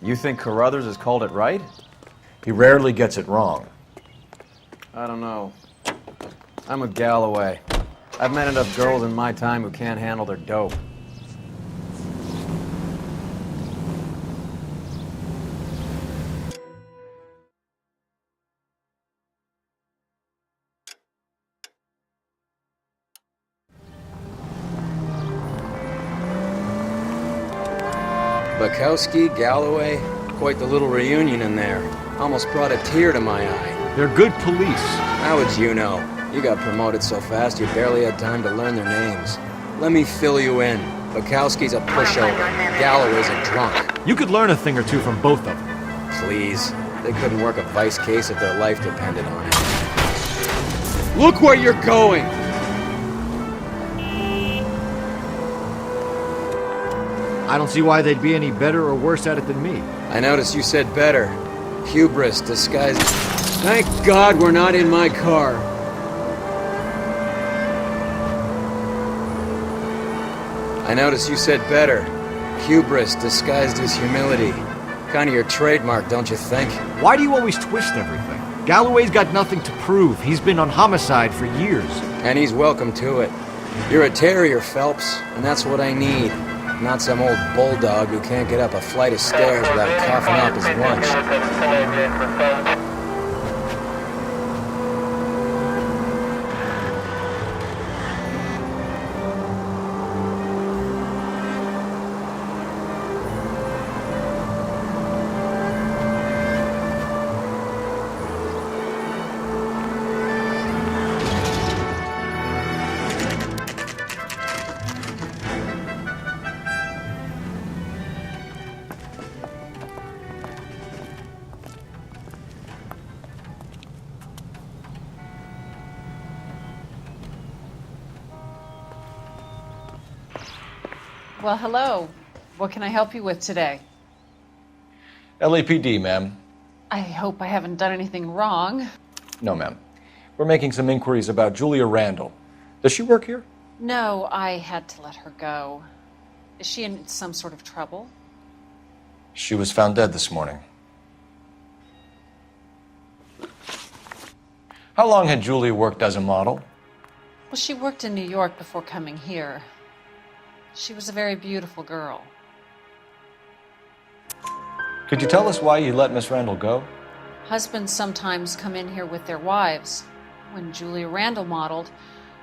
You think Carruthers has called it right? He rarely gets it wrong. I don't know. I'm a Galloway. I've met enough girls in my time who can't handle their dope. Bukowski, Galloway, quite the little reunion in there. Almost brought a tear to my eye. They're good police. How would you know? You got promoted so fast you barely had time to learn their names. Let me fill you in. Bukowski's a pushover. Galloway's a drunk. You could learn a thing or two from both of them. Please. They couldn't work a vice case if their life depended on it. Look where you're going! I don't see why they'd be any better or worse at it than me. I noticed you said better. Hubris disguised... Thank God we're not in my car. I noticed you said better. Hubris disguised as humility. Kind of your trademark, don't you think? Why do you always twist everything? Galloway's got nothing to prove. He's been on Homicide for years. And he's welcome to it. You're a terrier, Phelps, and that's what I need. Not some old bulldog who can't get up a flight of stairs without coughing up his lunch. Well, hello. What can I help you with today? LAPD, ma'am. I hope I haven't done anything wrong. No, ma'am. We're making some inquiries about Julia Randall. Does she work here? No, I had to let her go. Is she in some sort of trouble? She was found dead this morning. How long had Julia worked as a model? Well, she worked in New York before coming here. She was a very beautiful girl. Could you tell us why you let Miss Randall go? Husbands sometimes come in here with their wives. When Julia Randall modeled,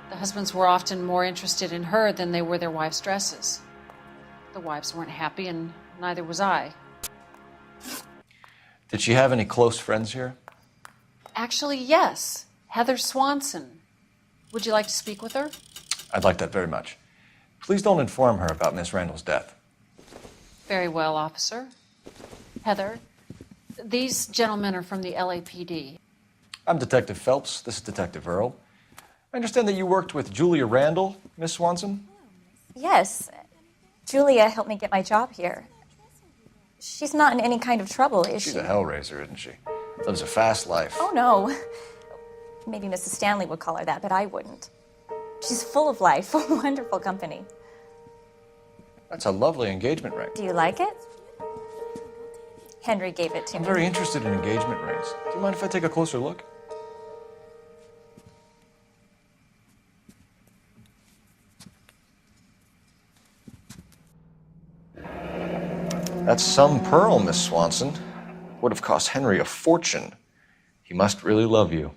the husbands were often more interested in her than they were their wives' dresses. The wives weren't happy, and neither was I. Did she have any close friends here? Actually, yes. Heather Swanson. Would you like to speak with her? I'd like that very much. Please don't inform her about Miss Randall's death. Very well, officer. Heather, these gentlemen are from the LAPD. I'm Detective Phelps. This is Detective Earl. I understand that you worked with Julia Randall, Miss Swanson? Yes. Julia helped me get my job here. She's not in any kind of trouble, is she? She's a hellraiser, isn't she? Lives a fast life. Oh, no. Maybe Mrs. Stanley would call her that, but I wouldn't. She's full of life, wonderful company. That's a lovely engagement ring. Do you like it? Henry gave it to me. I'm very interested in engagement rings. Do you mind if I take a closer look? That's some pearl, Miss Swanson. Would have cost Henry a fortune. He must really love you.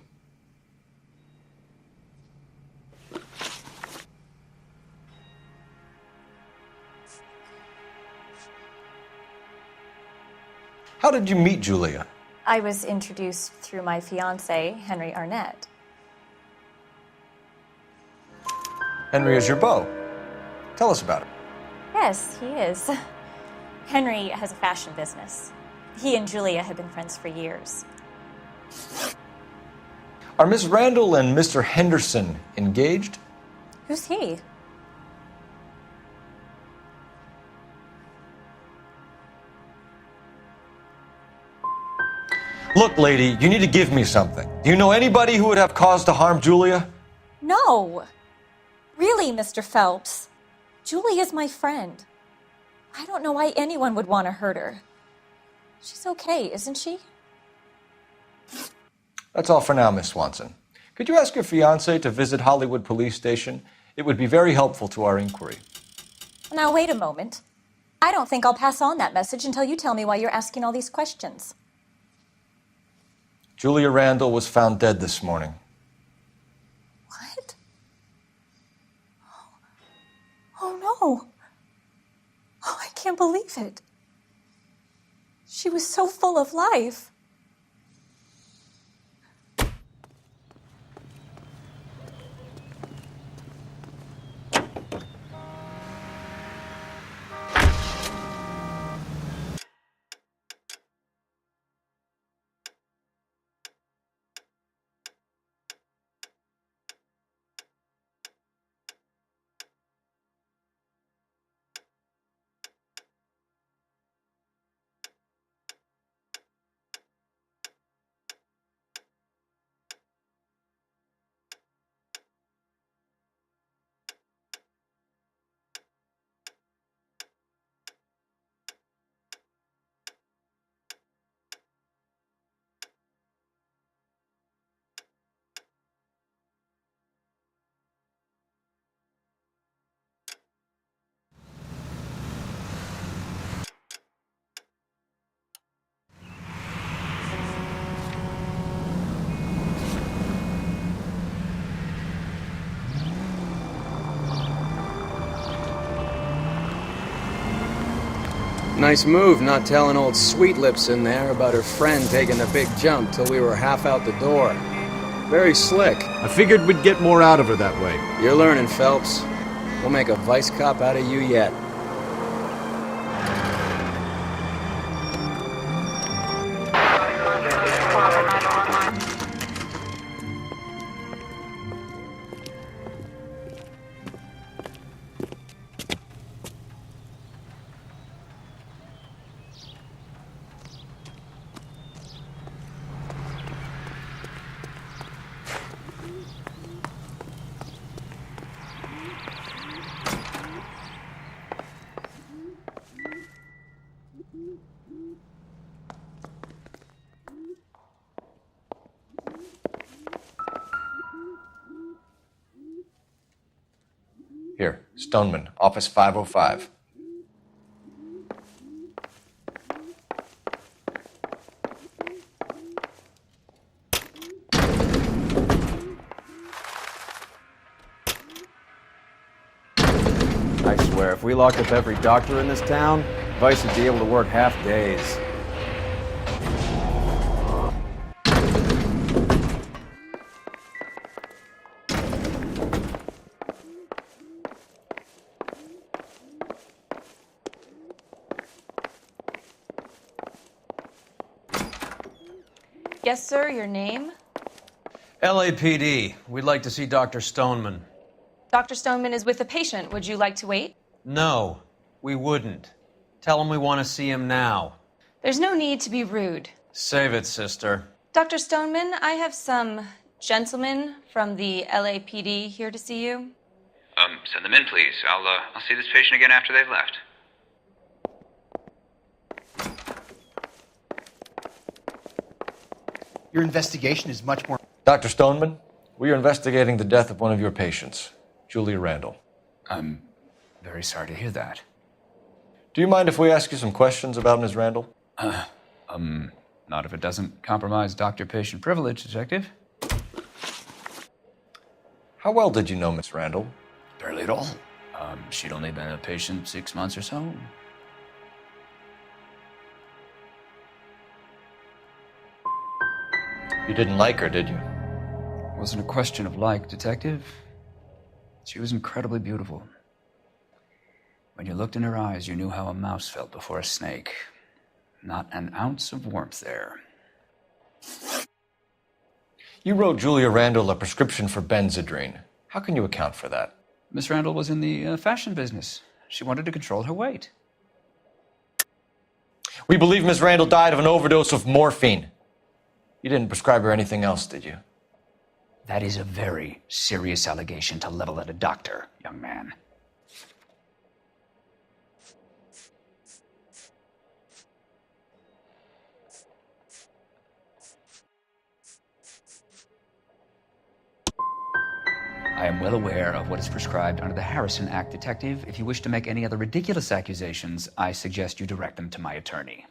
How did you meet Julia? I was introduced through my fiancé, Henry Arnett. Henry is your beau. Tell us about it. Yes, he is. Henry has a fashion business. He and Julia have been friends for years. Are Miss Randall and Mr. Henderson engaged? Who's he? Look, lady, you need to give me something. Do you know anybody who would have cause to harm Julia? No. Really, Mr. Phelps. Julia's my friend. I don't know why anyone would want to hurt her. She's okay, isn't she? That's all for now, Miss Swanson. Could you ask your fiancé to visit Hollywood Police Station? It would be very helpful to our inquiry. Now, wait a moment. I don't think I'll pass on that message until you tell me why you're asking all these questions. Julia Randall was found dead this morning. What? Oh, no. Oh, I can't believe it. She was so full of life. Nice move not telling old Sweet Lips in there about her friend taking the big jump till we were half out the door. Very slick. I figured we'd get more out of her that way. You're learning, Phelps. We'll make a vice cop out of you yet. Here, Stoneman, office 505. I swear, if we locked up every doctor in this town, Vice would be able to work half days. Yes, sir, your name? LAPD. We'd like to see Dr. Stoneman. Dr. Stoneman is with a patient. Would you like to wait? No, we wouldn't. Tell him we want to see him now. There's no need to be rude. Save it, sister. Dr. Stoneman, I have some gentlemen from the LAPD here to see you. Send them in, please. I'll see this patient again after they've left. Your investigation is much more... Dr. Stoneman, we are investigating the death of one of your patients, Julia Randall. I'm very sorry to hear that. Do you mind if we ask you some questions about Ms. Randall? Not if it doesn't compromise doctor-patient privilege, Detective. How well did you know Ms. Randall? Barely at all. She'd only been a patient 6 months or so. You didn't like her, did you? Wasn't a question of like, Detective. She was incredibly beautiful. When you looked in her eyes, you knew how a mouse felt before a snake. Not an ounce of warmth there. You wrote Julia Randall a prescription for Benzedrine. How can you account for that? Miss Randall was in the fashion business. She wanted to control her weight. We believe Ms. Randall died of an overdose of morphine. You didn't prescribe her anything else, did you? That is a very serious allegation to level at a doctor, young man. I am well aware of what is prescribed under the Harrison Act, Detective. If you wish to make any other ridiculous accusations, I suggest you direct them to my attorney.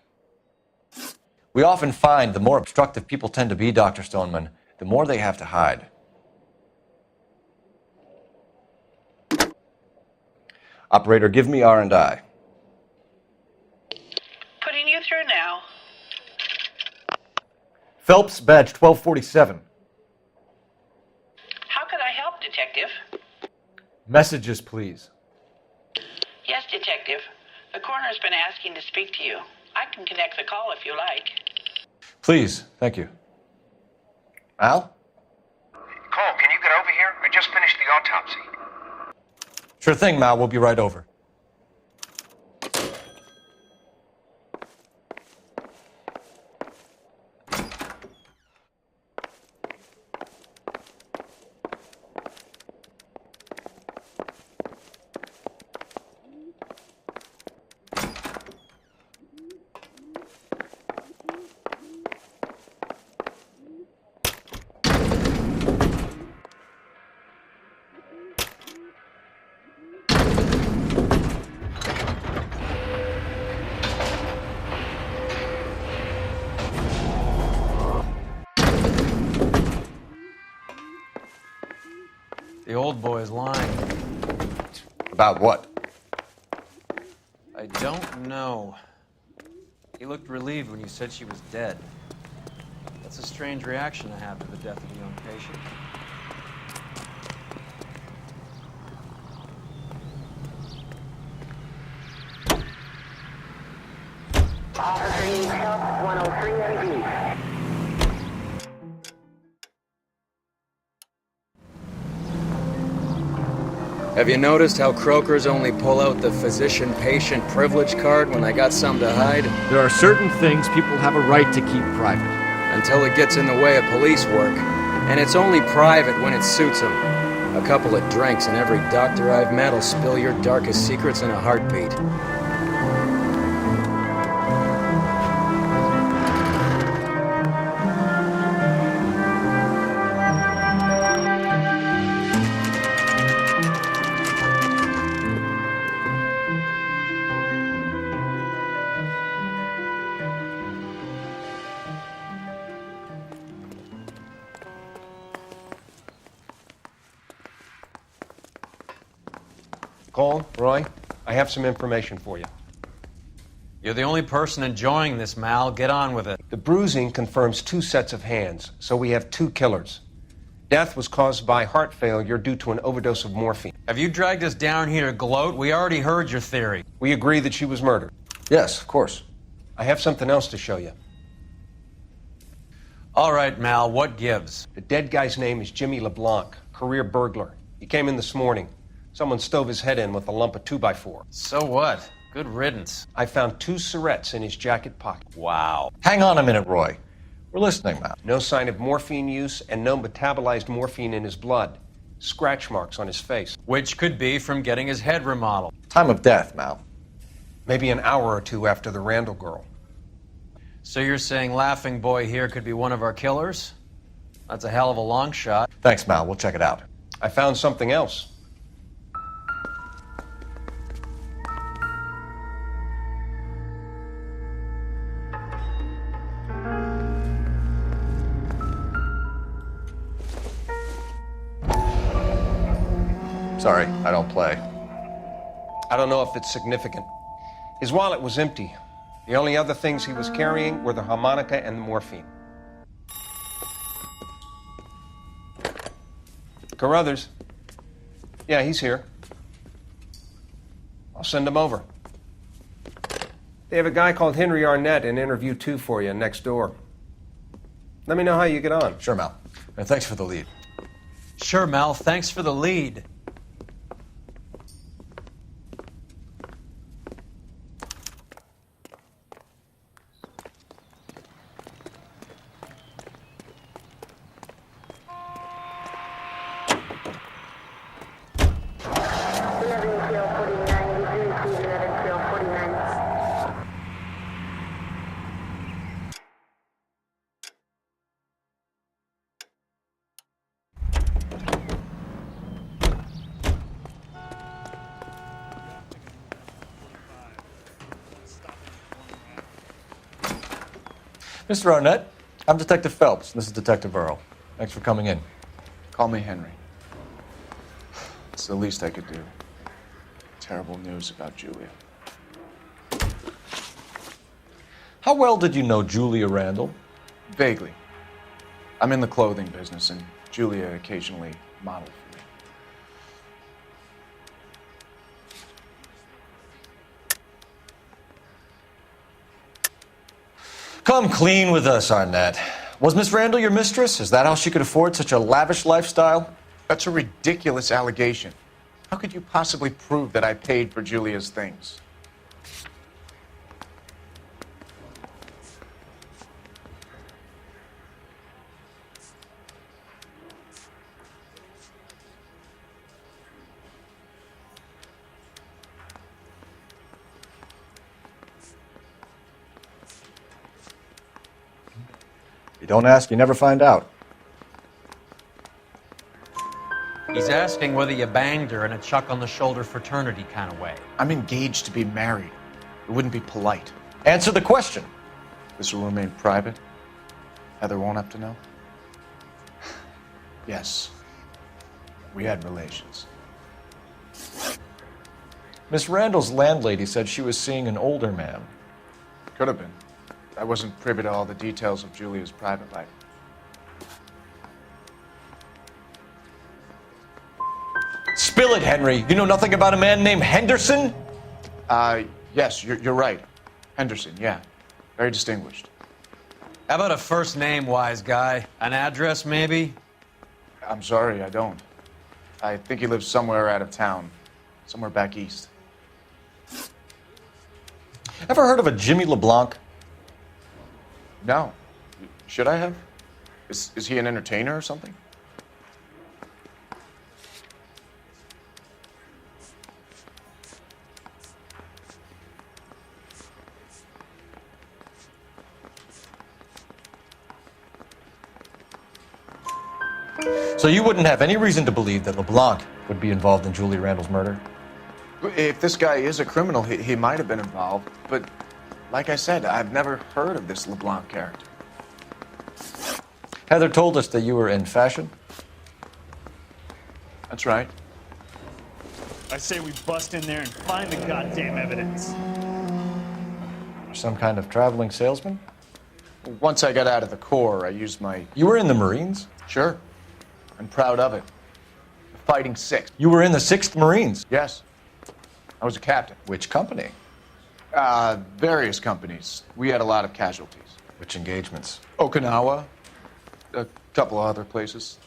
We often find the more obstructive people tend to be, Dr. Stoneman, the more they have to hide. Operator, give me R&I. Putting you through now. Phelps, badge 1247. How could I help, Detective? Messages, please. Yes, Detective. The coroner's been asking to speak to you. I can connect the call if you like. Please, thank you. Al? Cole, can you get over here? I just finished the autopsy. Sure thing, Mal. We'll be right over. The old boy's lying. About what? I don't know. He looked relieved when you said she was dead. That's a strange reaction to have to the death of a young patient. Officer needs help, 103 MD. Have you noticed how croakers only pull out the physician-patient privilege card when they got something to hide? There are certain things people have a right to keep private. Until it gets in the way of police work. And it's only private when it suits them. A couple of drinks and every doctor I've met will spill your darkest secrets in a heartbeat. Cole, Roy, I have some information for you. You're the only person enjoying this, Mal. Get on with it. The bruising confirms 2 sets of hands, so we have 2 killers. Death was caused by heart failure due to an overdose of morphine. Have you dragged us down here to gloat? We already heard your theory. We agree that she was murdered. Yes, of course. I have something else to show you. All right, Mal, what gives? The dead guy's name is Jimmy LeBlanc, career burglar. He came in this morning. Someone stove his head in with a lump of 2x4. So what? Good riddance. I found 2 cigarettes in his jacket pocket. Wow. Hang on a minute, Roy. We're listening, Mal. No sign of morphine use and no metabolized morphine in his blood. Scratch marks on his face. Which could be from getting his head remodeled. Time of death, Mal. Maybe an hour or 2 after the Randall girl. So you're saying Laughing Boy here could be one of our killers? That's a hell of a long shot. Thanks, Mal. We'll check it out. I found something else. Sorry, I don't play. I don't know if it's significant. His wallet was empty. The only other things he was carrying were the harmonica and the morphine. Carruthers. Yeah, he's here. I'll send him over. They have a guy called Henry Arnett in interview 2 for you next door. Let me know how you get on. Sure, Mal. And thanks for the lead. Sure, Mal. Thanks for the lead. Mr. Arnett, I'm Detective Phelps. This is Detective Earl. Thanks for coming in. Call me Henry. It's the least I could do. Terrible news about Julia. How well did you know Julia Randall? Vaguely. I'm in the clothing business, and Julia occasionally modeled for me. Come clean with us, Arnett. Was Miss Randall your mistress? Is that how she could afford such a lavish lifestyle? That's a ridiculous allegation. How could you possibly prove that I paid for Julia's things? You don't ask, you never find out. He's asking whether you banged her in a chuck on the shoulder fraternity kind of way. I'm engaged to be married. It wouldn't be polite. Answer the question. This will remain private? Heather won't have to know? Yes. We had relations. Miss Randall's landlady said she was seeing an older man. Could have been. I wasn't privy to all the details of Julia's private life. Spill it, Henry. You know nothing about a man named Henderson? Yes, you're right. Henderson, yeah. Very distinguished. How about a first name, wise guy? An address, maybe? I'm sorry, I don't. I think he lives somewhere out of town. Somewhere back east. Ever heard of a Jimmy LeBlanc? No. Should I have? Is he an entertainer or something? So you wouldn't have any reason to believe that LeBlanc would be involved in Julia Randall's murder? If this guy is a criminal, he might have been involved. But like I said, I've never heard of this LeBlanc character. Heather told us that you were in fashion. That's right. I say we bust in there and find the goddamn evidence. Some kind of traveling salesman? Once I got out of the Corps, I used my... You were in the Marines? Sure. I'm proud of it. The Fighting Sixth. You were in the 6th Marines? Yes. I was a captain. Which company? Various companies. We had a lot of casualties. Which engagements? Okinawa. A couple of other places.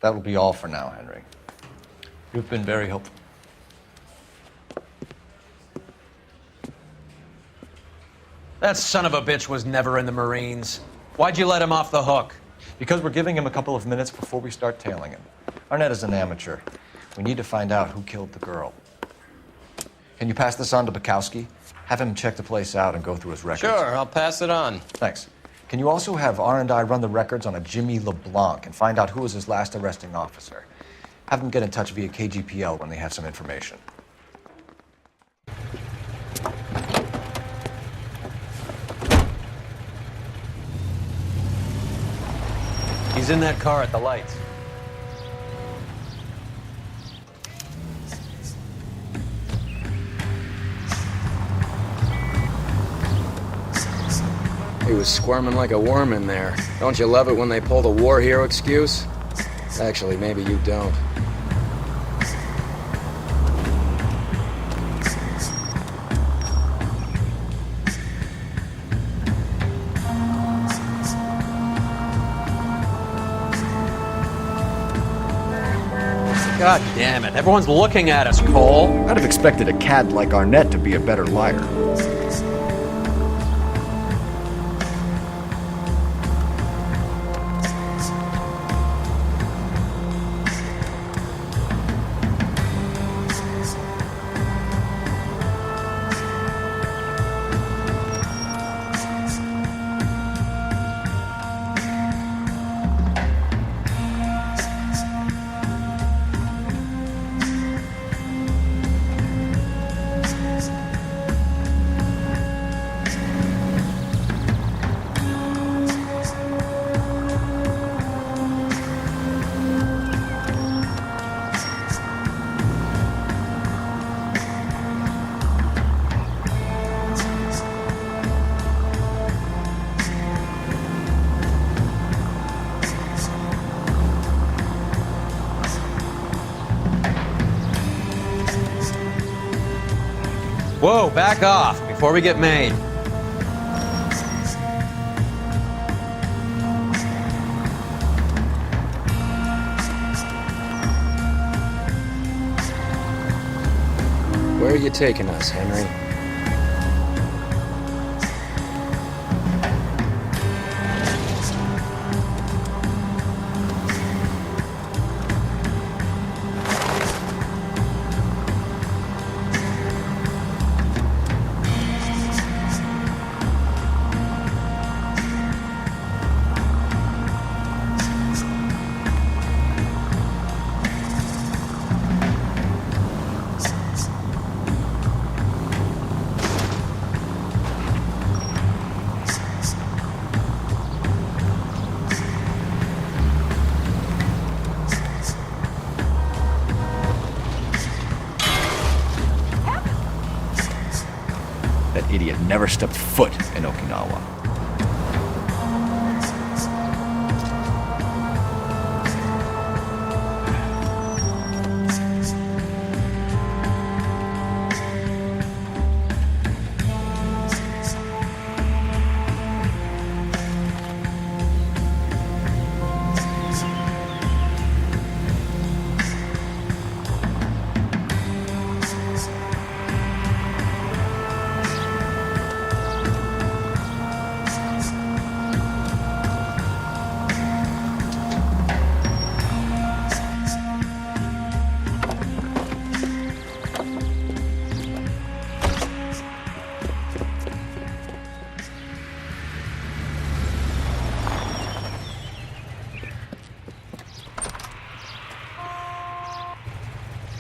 That will be all for now, Henry. You've been very helpful. That son of a bitch was never in the Marines. Why'd you let him off the hook? Because we're giving him a couple of minutes before we start tailing him. Arnett is an amateur. We need to find out who killed the girl. Can you pass this on to Bukowski? Have him check the place out and go through his records. Sure, I'll pass it on. Thanks. Can you also have R&I run the records on a Jimmy LeBlanc and find out who was his last arresting officer? Have them get in touch via KGPL when they have some information. He's in that car at the lights. He was squirming like a worm in there. Don't you love it when they pull the war hero excuse? Actually, maybe you don't. God damn it. Everyone's looking at us, Cole. I'd have expected a cad like Arnett to be a better liar. Whoa, back off before we get made. Where are you taking us, Henry? That idiot never stepped foot in Okinawa.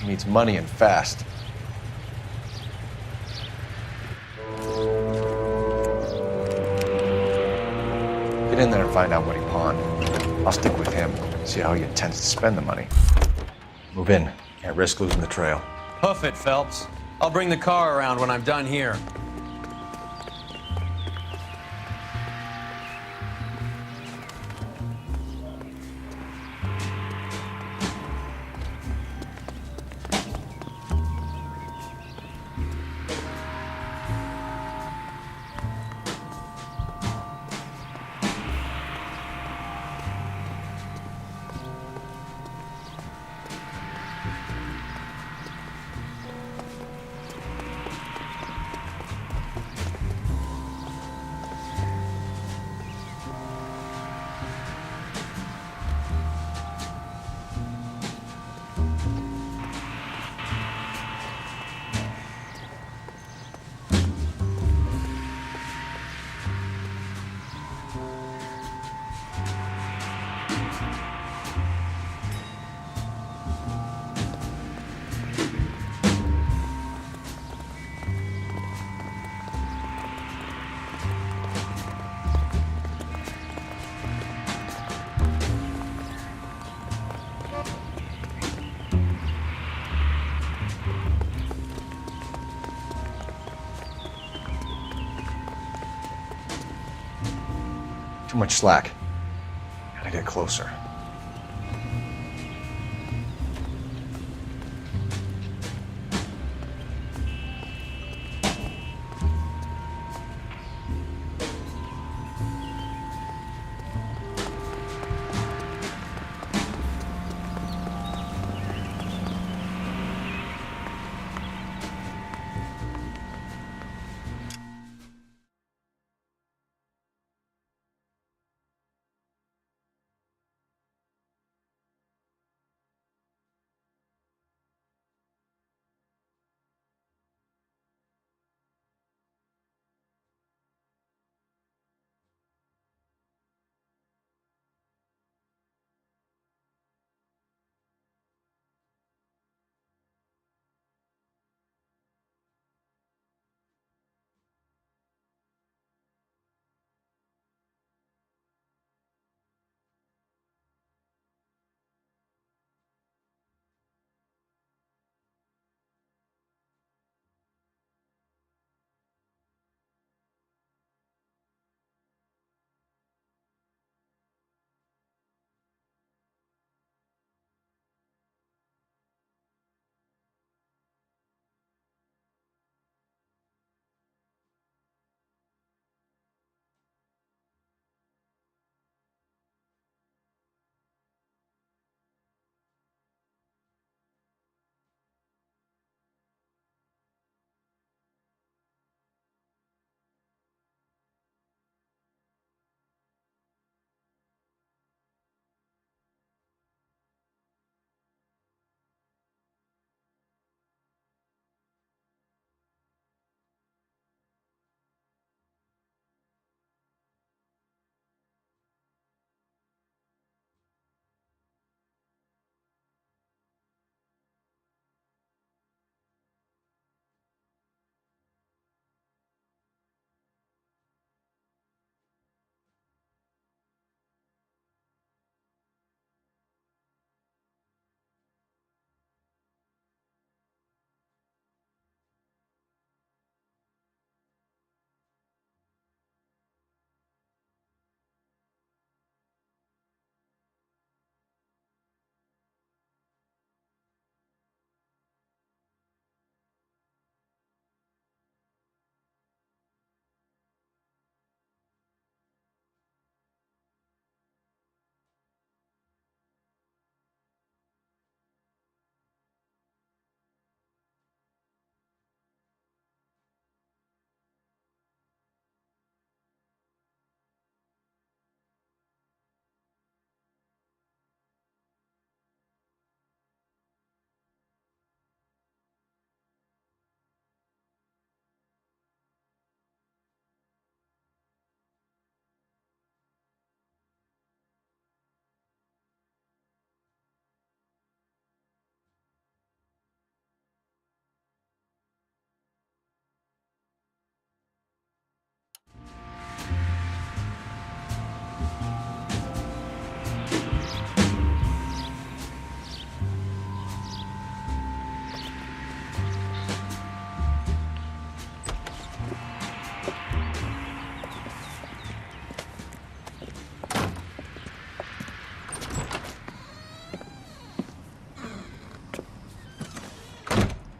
He needs money and fast. Get in there and find out what he pawned. I'll stick with him, see how he intends to spend the money. Move in. Can't risk losing the trail. Hoof it, Phelps. I'll bring the car around when I'm done here. Too much slack. Gotta get closer.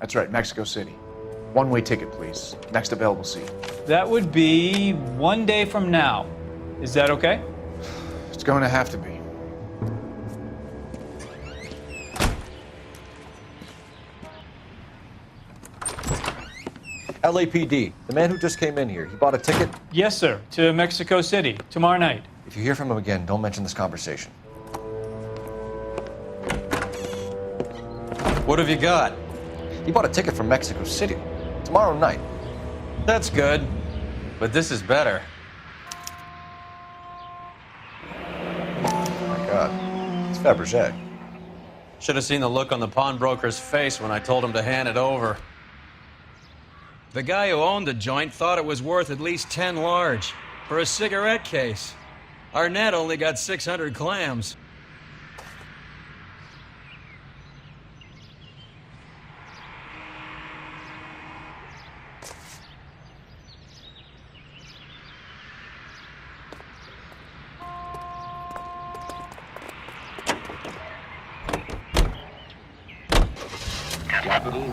That's right, Mexico City. One-way ticket, please. Next available seat. That would be 1 day from now. Is that okay? It's going to have to be. LAPD, the man who just came in here, he bought a ticket? Yes, sir. To Mexico City, tomorrow night. If you hear from him again, don't mention this conversation. What have you got? He bought a ticket from Mexico City. Tomorrow night. That's good. But this is better. Oh my God. It's Fabergé. Should have seen the look on the pawnbroker's face when I told him to hand it over. The guy who owned the joint thought it was worth at least 10 large for a cigarette case. Arnett only got 600 clams.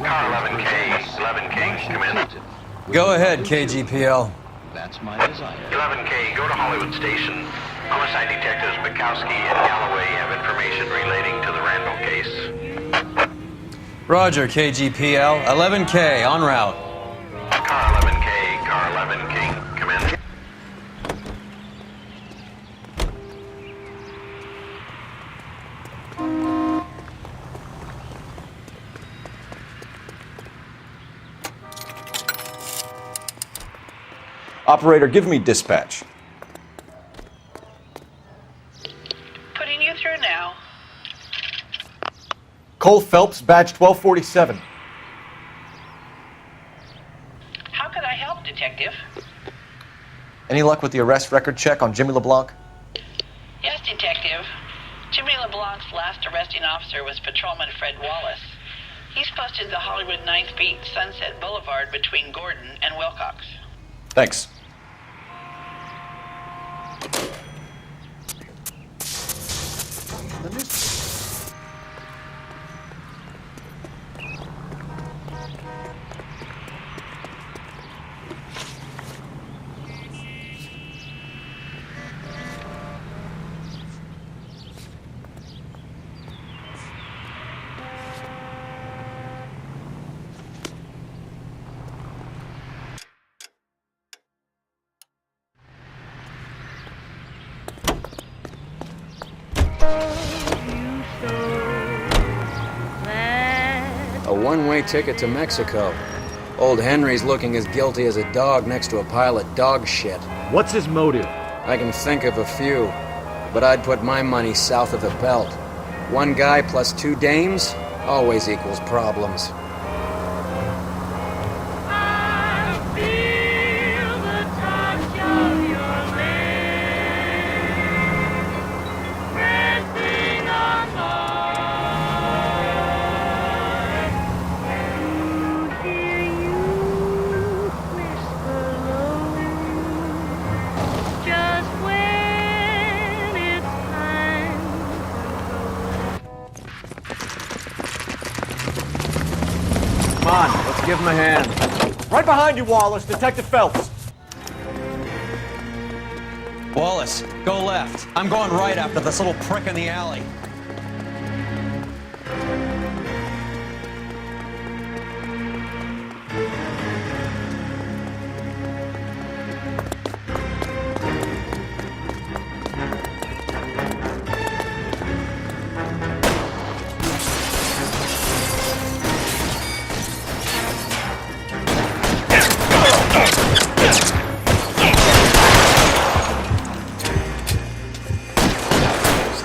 Car 11K, come in. Go ahead, KGPL. That's my desire. 11K, go to Hollywood Station. Homicide detectives Bukowski and Galloway have information relating to the Randall case. Roger, KGPL. 11K, en route. Car 11K, come in. Operator, give me dispatch. Putting you through now. Cole Phelps, badge 1247. How could I help, Detective? Any luck with the arrest record check on Jimmy LeBlanc? Yes, Detective. Jimmy LeBlanc's last arresting officer was Patrolman Fred Wallace. He's posted the Hollywood 9th Beat Sunset Boulevard between Gordon and Wilcox. Thanks. A one-way ticket to Mexico. Old Henry's looking as guilty as a dog next to a pile of dog shit. What's his motive? I can think of a few, but I'd put my money south of the belt. One guy plus 2 dames always equals problems. Come on, let's give him a hand. Right behind you, Wallace. Detective Phelps. Wallace, go left. I'm going right after this little prick in the alley.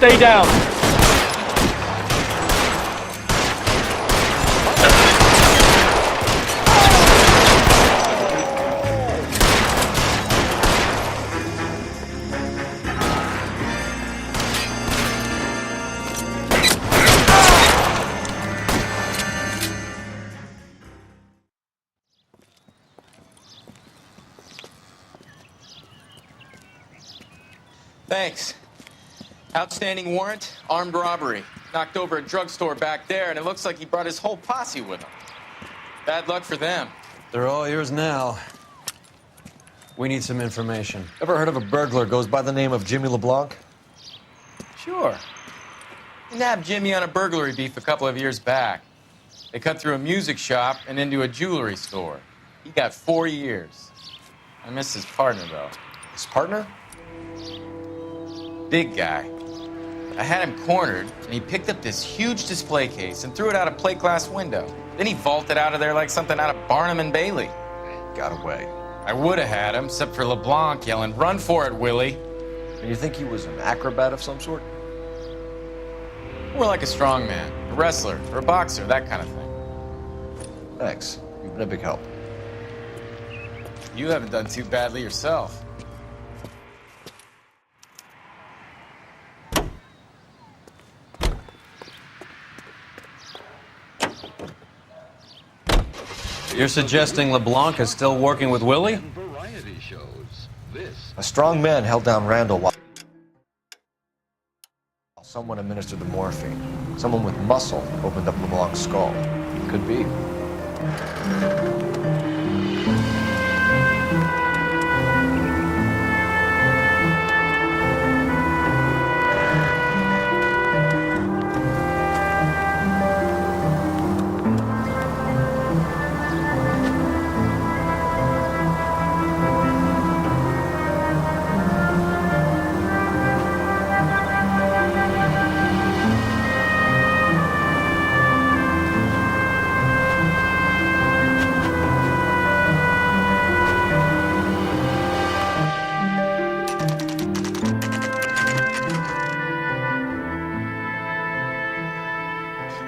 Stay down. Thanks. Outstanding warrant, armed robbery. Knocked over a drugstore back there, and it looks like he brought his whole posse with him. Bad luck for them. They're all yours now. We need some information. Ever heard of a burglar goes by the name of Jimmy LeBlanc? Sure. We nabbed Jimmy on a burglary beef a couple of years back. They cut through a music shop and into a jewelry store. He got 4 years. I miss his partner, though. His partner? Big guy. I had him cornered, and he picked up this huge display case and threw it out a plate glass window. Then he vaulted out of there like something out of Barnum and Bailey. Got away. I would have had him, except for LeBlanc yelling, "Run for it, Willie!" And you think he was an acrobat of some sort? More like a strongman, a wrestler, or a boxer, that kind of thing. Thanks. You've been a big help. You haven't done too badly yourself. You're suggesting LeBlanc is still working with Willie? A strong man held down Randall while someone administered the morphine. Someone with muscle opened up LeBlanc's skull. Could be.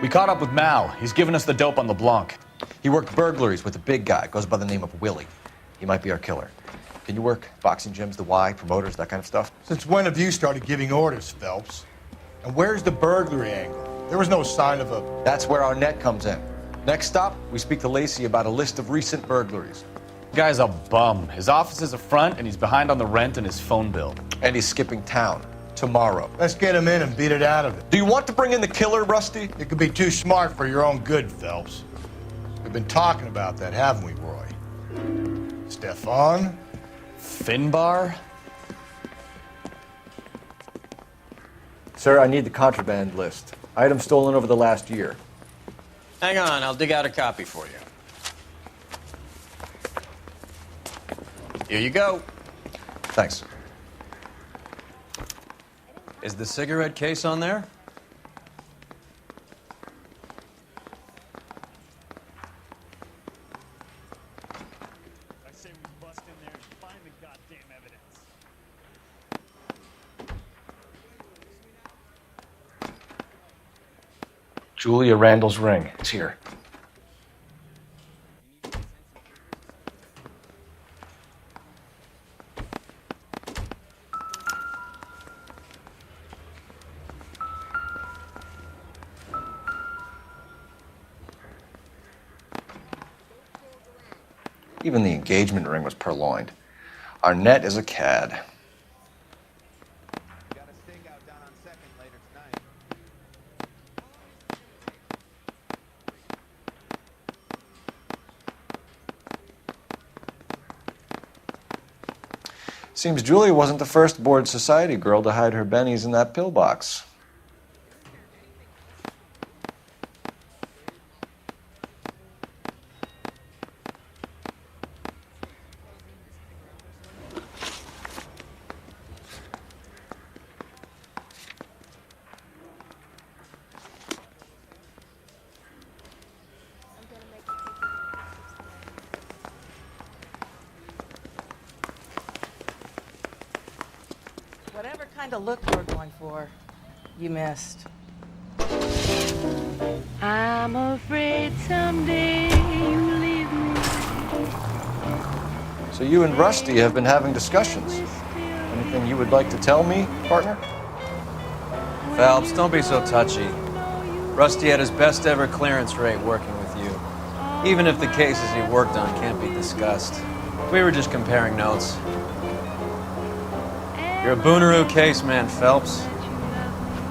We caught up with Mao. He's given us the dope on LeBlanc. He worked burglaries with a big guy. Goes by the name of Willie. He might be our killer. Can you work boxing gyms, the Y, promoters, that kind of stuff? Since when have you started giving orders, Phelps? And where's the burglary angle? There was no sign of a... That's where our net comes in. Next stop, we speak to Lacey about a list of recent burglaries. Guy's a bum. His office is a front, and he's behind on the rent and his phone bill. And he's skipping town tomorrow. Let's get him in and beat it out of it. Do you want to bring in the killer, Rusty? It could be too smart for your own good, Phelps. We've been talking about that, haven't we, Roy? Stefan? Finbar? Sir, I need the contraband list. Items stolen over the last year. Hang on, I'll dig out a copy for you. Here you go. Thanks. Is the cigarette case on there? I say we bust in there and find the goddamn evidence. Julia Randall's ring. It's here. Even the engagement ring was purloined. Our net is a cad. Seems Julia wasn't the first bored society girl to hide her bennies in that pillbox. Whatever kind of look you were going for, you missed. I'm afraid someday you leave me. So you and Rusty have been having discussions. Anything you would like to tell me, partner? Phelps, don't be so touchy. Rusty had his best ever clearance rate working with you. Even if the cases he worked on can't be discussed. We were just comparing notes. You're a Booneroo case man, Phelps.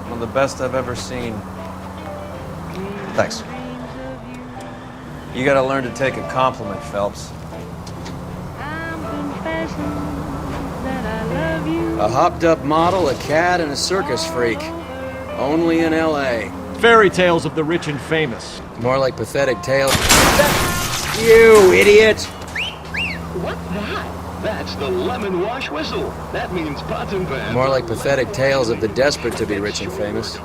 One of the best I've ever seen. Thanks. You gotta learn to take a compliment, Phelps. A hopped-up model, a cat, and a circus freak. Only in L.A. Fairy tales of the rich and famous. More like pathetic tales. You idiot! What's that? That's the lemon wash whistle. That means pots and pans. More like pathetic tales of the desperate to be rich and famous.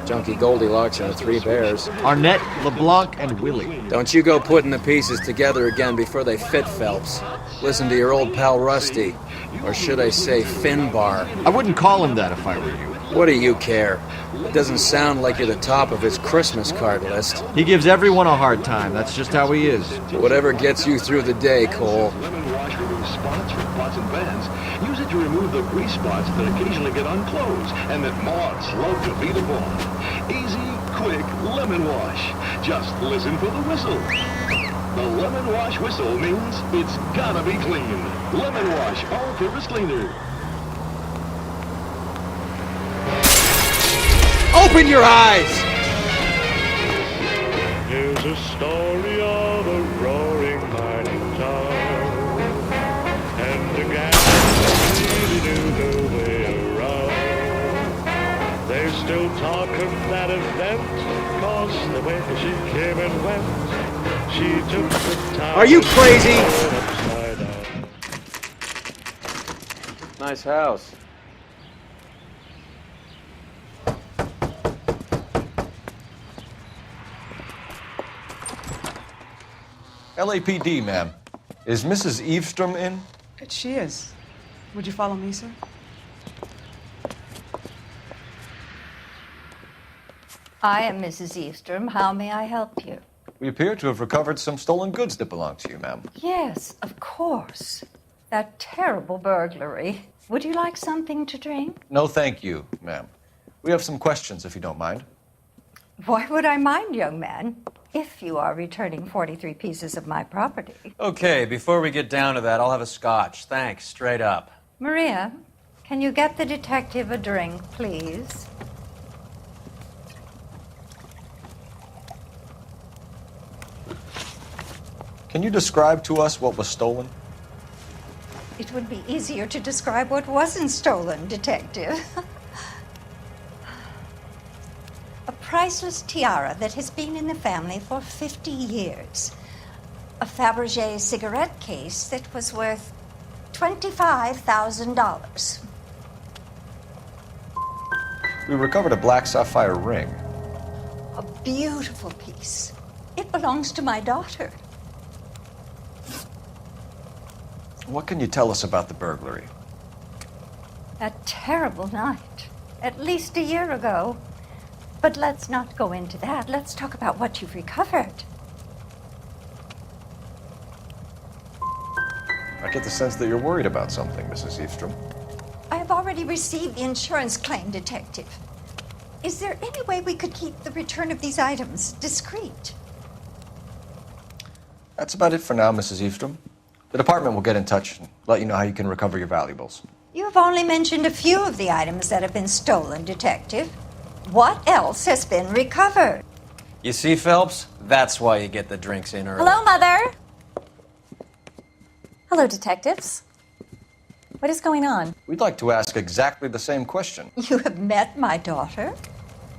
Junkie Goldilocks and the Three Bears. Arnett, LeBlanc, and Willie. Don't you go putting the pieces together again before they fit, Phelps. Listen to your old pal Rusty. Or should I say Finbar? I wouldn't call him that if I were you. What do you care? It doesn't sound like you're the top of his Christmas card list. He gives everyone a hard time. That's just how he is. Whatever gets you through the day, Cole. Lemon wash removes spots from pots and pans. Use it to remove the grease spots that occasionally get on clothes and that moths love to feed upon. Easy, quick lemon wash. Just listen for the whistle. The lemon wash whistle means it's gotta be clean. Lemon wash, all-purpose cleaner. Open your eyes! Here's a story of a roaring mining town, and a gal really knew her way around. They still talk of that event, 'cause the way she came and went, she took the town. Are you crazy? Upside down. Nice house. LAPD, ma'am. Is Mrs. Eavestrom in? She is. Would you follow me, sir? I am Mrs. Eavestrom. How may I help you? We appear to have recovered some stolen goods that belong to you, ma'am. Yes, of course. That terrible burglary. Would you like something to drink? No, thank you, ma'am. We have some questions, if you don't mind. Why would I mind, young man? If you are returning 43 pieces of my property. Okay, before we get down to that, I'll have a scotch. Thanks, straight up. Maria, can you get the detective a drink, please? Can you describe to us what was stolen? It would be easier to describe what wasn't stolen, detective. A priceless tiara that has been in the family for 50 years. A Fabergé cigarette case that was worth $25,000. We recovered a black sapphire ring. A beautiful piece. It belongs to my daughter. What can you tell us about the burglary? That terrible night. At least a year ago. But let's not go into that. Let's talk about what you've recovered. I get the sense that you're worried about something, Mrs. Eavestrom. I have already received the insurance claim, detective. Is there any way we could keep the return of these items discreet? That's about it for now, Mrs. Eavestrom. The department will get in touch and let you know how you can recover your valuables. You have only mentioned a few of the items that have been stolen, detective. What else has been recovered? You see, Phelps? That's why you get the drinks in early. Hello, Mother. Hello, detectives. What is going on? We'd like to ask exactly the same question. You have met my daughter?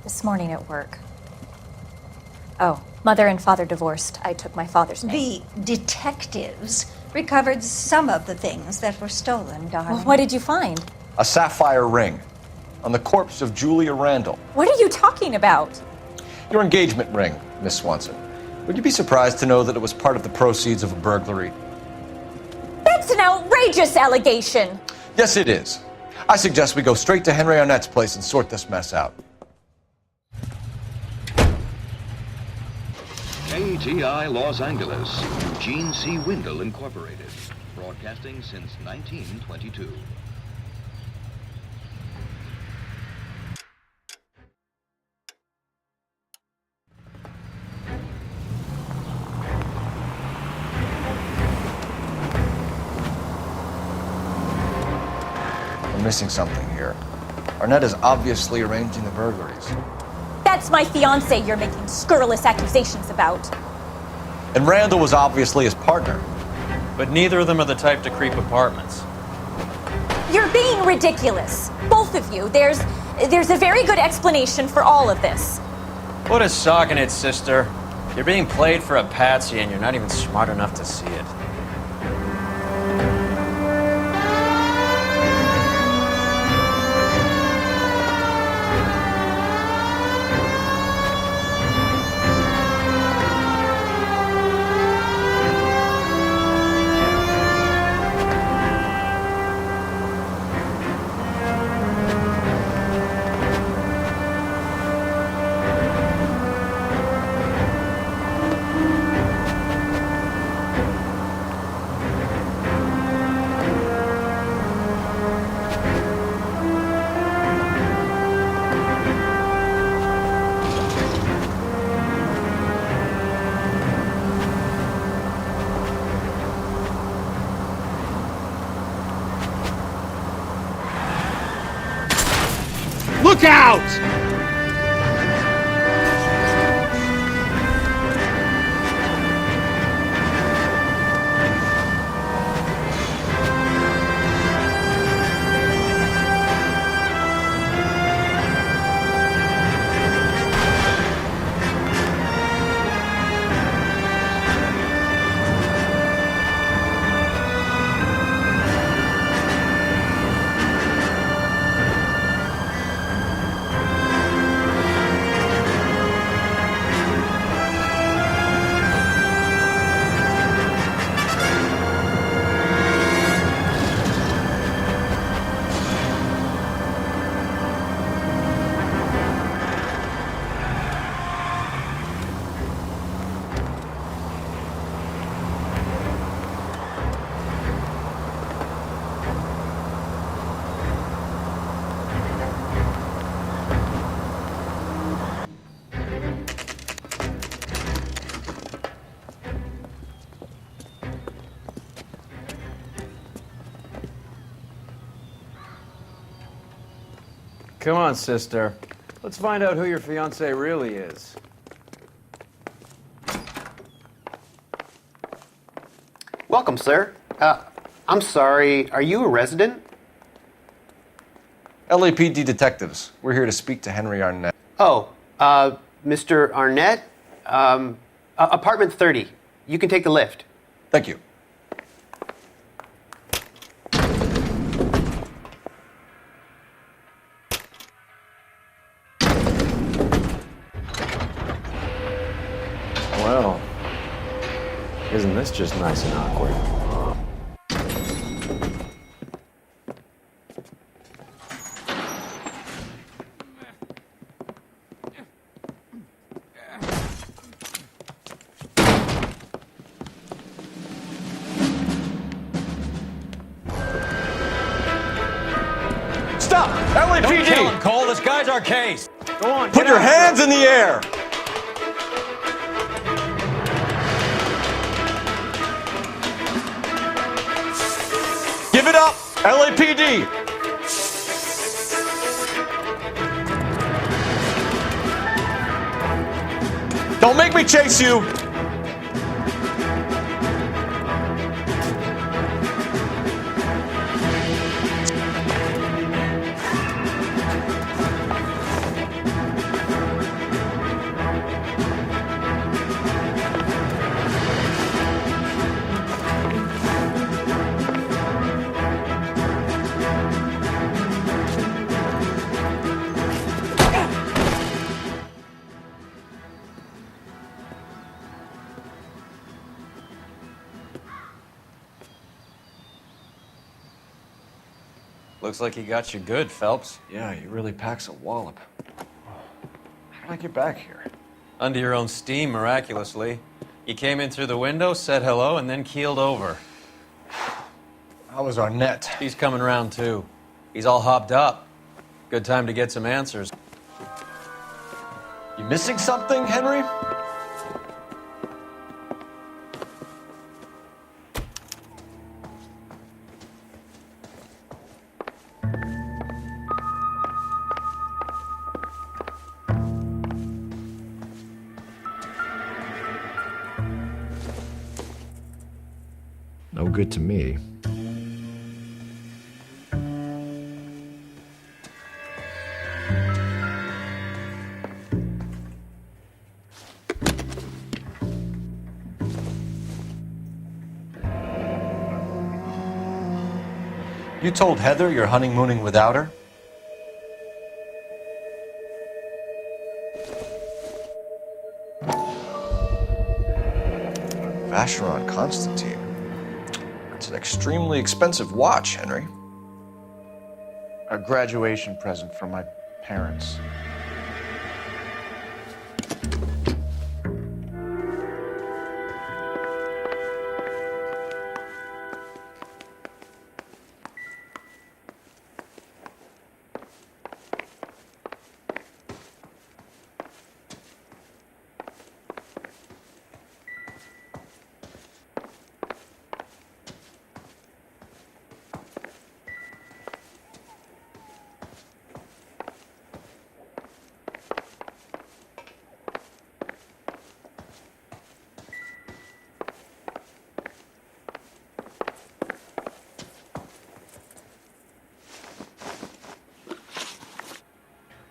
This morning at work. Oh, mother and father divorced. I took my father's name. The detectives recovered some of the things that were stolen, darling. Well, what did you find? A sapphire ring on the corpse of Julia Randall. What are you talking about? Your engagement ring, Miss Swanson. Would you be surprised to know that it was part of the proceeds of a burglary? That's an outrageous allegation. Yes, it is. I suggest we go straight to Henry Arnett's place and sort this mess out. KTI Los Angeles, Eugene C. Windle Incorporated, broadcasting since 1922. We're missing something here. Arnett is obviously arranging the burglaries. That's my fiancé you're making scurrilous accusations about. And Randall was obviously his partner. But neither of them are the type to creep apartments. You're being ridiculous. Both of you. There's a very good explanation for all of this. What a sock in it, sister. You're being played for a patsy and you're not even smart enough to see it. Look out! Come on, sister. Let's find out who your fiancé really is. Welcome, sir. I'm sorry, are you a resident? LAPD detectives. We're here to speak to Henry Arnett. Oh, Mr. Arnett? Apartment 30. You can take the lift. Thank you. Well, isn't this just nice and awkward? Stop! Don't LAPD! kill him, Cole. This guy's our case. Go on, Put your hands in the air! Give it up, LAPD! Don't make me chase you! Looks like he got you good, Phelps. Yeah, he really packs a wallop. How did I get back here? Under your own steam, miraculously. You came in through the window, said hello, and then keeled over. How was Arnett? He's coming round, too. He's all hopped up. Good time to get some answers. You missing something, Henry? No good to me. You told Heather you're honeymooning without her? Vacheron Constantine. It's an extremely expensive watch, Henry. A graduation present from my parents.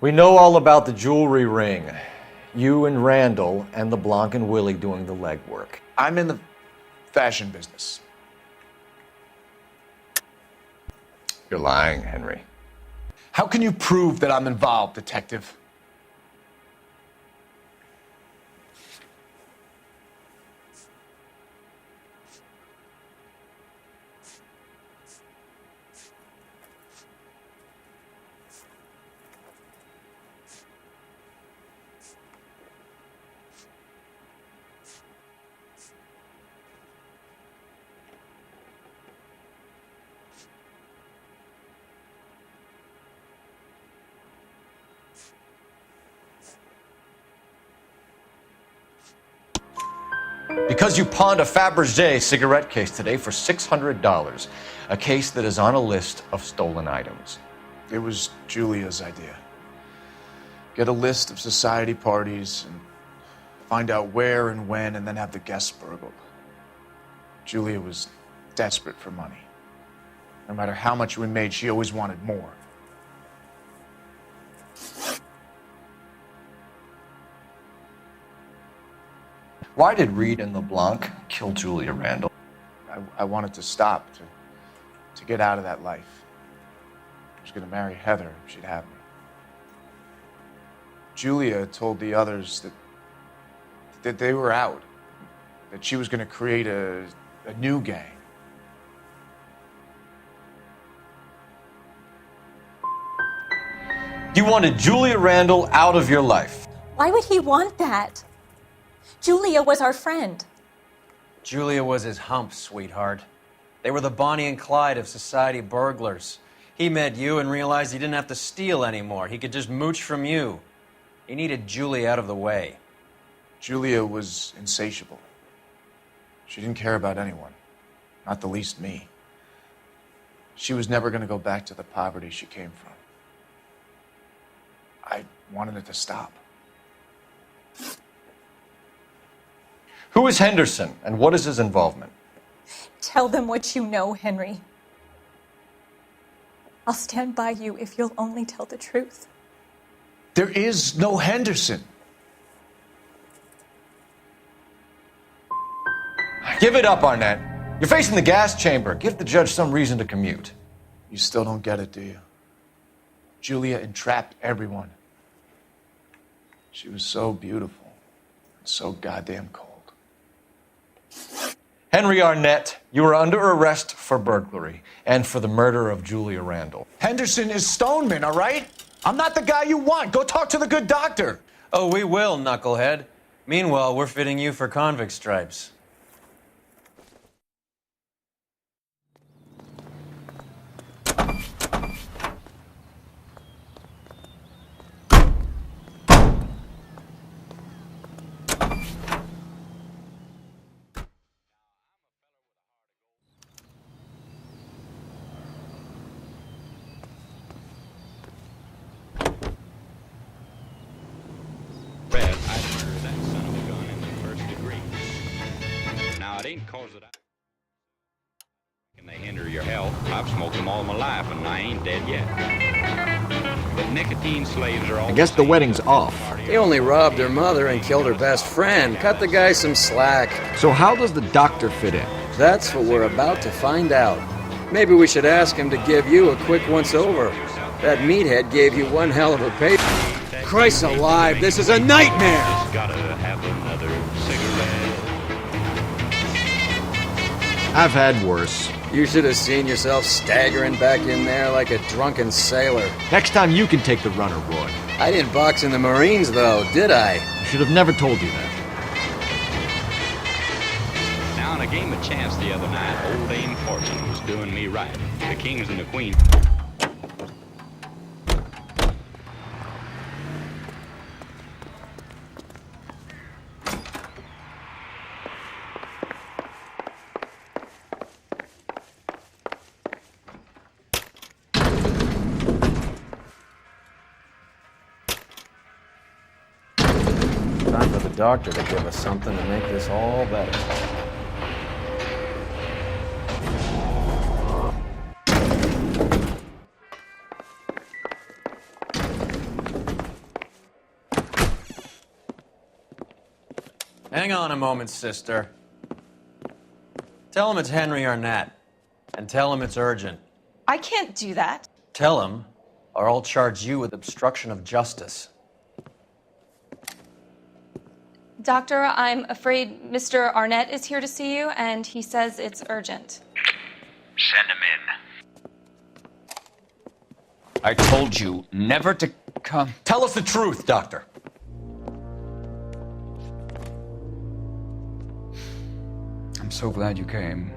We know all about the jewelry ring. You and Randall and LeBlanc and Willie doing the legwork. I'm in the fashion business. You're lying, Henry. How can you prove that I'm involved, detective? Because you pawned a Fabergé cigarette case today for $600, a case that is on a list of stolen items. It was Julia's idea. Get a list of society parties and find out where and when, and then have the guests burgled. Julia was desperate for money. No matter how much we made, she always wanted more. Why did Reed and LeBlanc kill Julia Randall? I wanted to stop, to get out of that life. I was going to marry Heather if she'd have me. Julia told the others that they were out, that she was going to create a new gang. You wanted Julia Randall out of your life. Why would he want that? Julia was our friend. Julia was his hump, sweetheart. They were the Bonnie and Clyde of society burglars. He met you and realized he didn't have to steal anymore. He could just mooch from you. He needed Julia out of the way. Julia was insatiable. She didn't care about anyone, not the least me. She was never going to go back to the poverty she came from. I wanted it to stop. Who is Henderson, and what is his involvement? Tell them what you know, Henry. I'll stand by you if you'll only tell the truth. There is no Henderson. Give it up, Arnett. You're facing the gas chamber. Give the judge some reason to commute. You still don't get it, do you? Julia entrapped everyone. She was so beautiful and so goddamn cold. Henry Arnett, you are under arrest for burglary and for the murder of Julia Randall. Henderson is Stoneman, all right? I'm not the guy you want. Go talk to the good doctor. Oh, we will, knucklehead. Meanwhile, we're fitting you for convict stripes. Now, it ain't cause it. They hinder your health. I've smoked them all my life, and I ain't dead yet. But nicotine slaves are all. I guess the wedding's off. He only robbed her mother and killed her best friend. Cut the guy some slack. So how does the doctor fit in? That's what we're about to find out. Maybe we should ask him to give you a quick once-over. That meathead gave you one hell of a pay. Christ alive, this is a nightmare! Gotta have another cigarette. I've had worse. You should have seen yourself staggering back in there like a drunken sailor. Next time you can take the runner, Roy. I didn't box in the Marines, though, did I? I should have never told you that. Now, in a game of chance the other night, old Dame Fortune was doing me right. The kings and the queen. Time for the doctor to give us something to make this all better. Hang on a moment, sister. Tell him it's Henry Arnett, and tell him it's urgent. I can't do that. Tell him, or I'll charge you with obstruction of justice. Doctor, I'm afraid Mr. Arnett is here to see you, and he says it's urgent. Send him in. I told you never to come. Tell us the truth, Doctor. I'm so glad you came.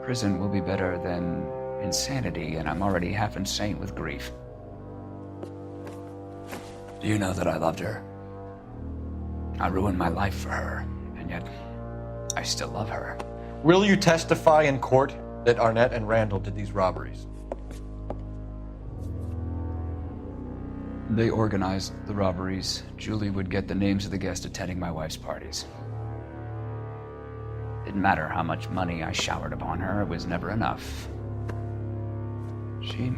Prison will be better than insanity, and I'm already half insane with grief. Do you know that I loved her? I ruined my life for her, and yet I still love her. Will you testify in court that Arnett and Randall did these robberies? They organized the robberies. Julie would get the names of the guests attending my wife's parties. Didn't matter how much money I showered upon her, it was never enough. She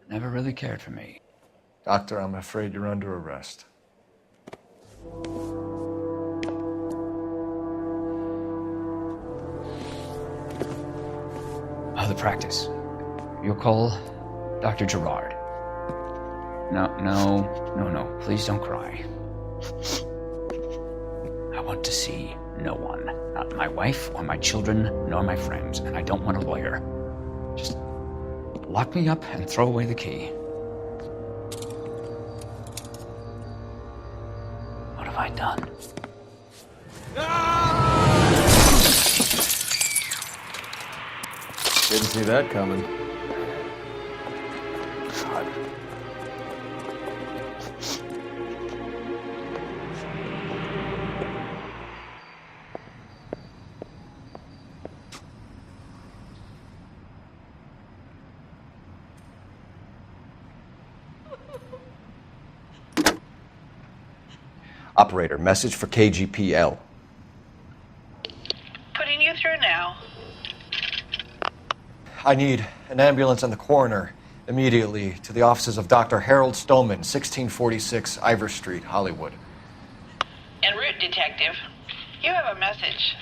never really cared for me. Doctor, I'm afraid you're under arrest. Oh, the practice. You'll call Dr. Gerard. No. Please don't cry. I want to see no one. Not my wife or my children, nor my friends. And I don't want a lawyer. Just lock me up and throw away the key. What have I done? Didn't see that coming. God. Operator, message for KGPL. Putting you through now. I need an ambulance and the coroner immediately to the offices of Dr. Harold Stoneman, 1646 Ivor Street, Hollywood. En route, Detective. You have a message.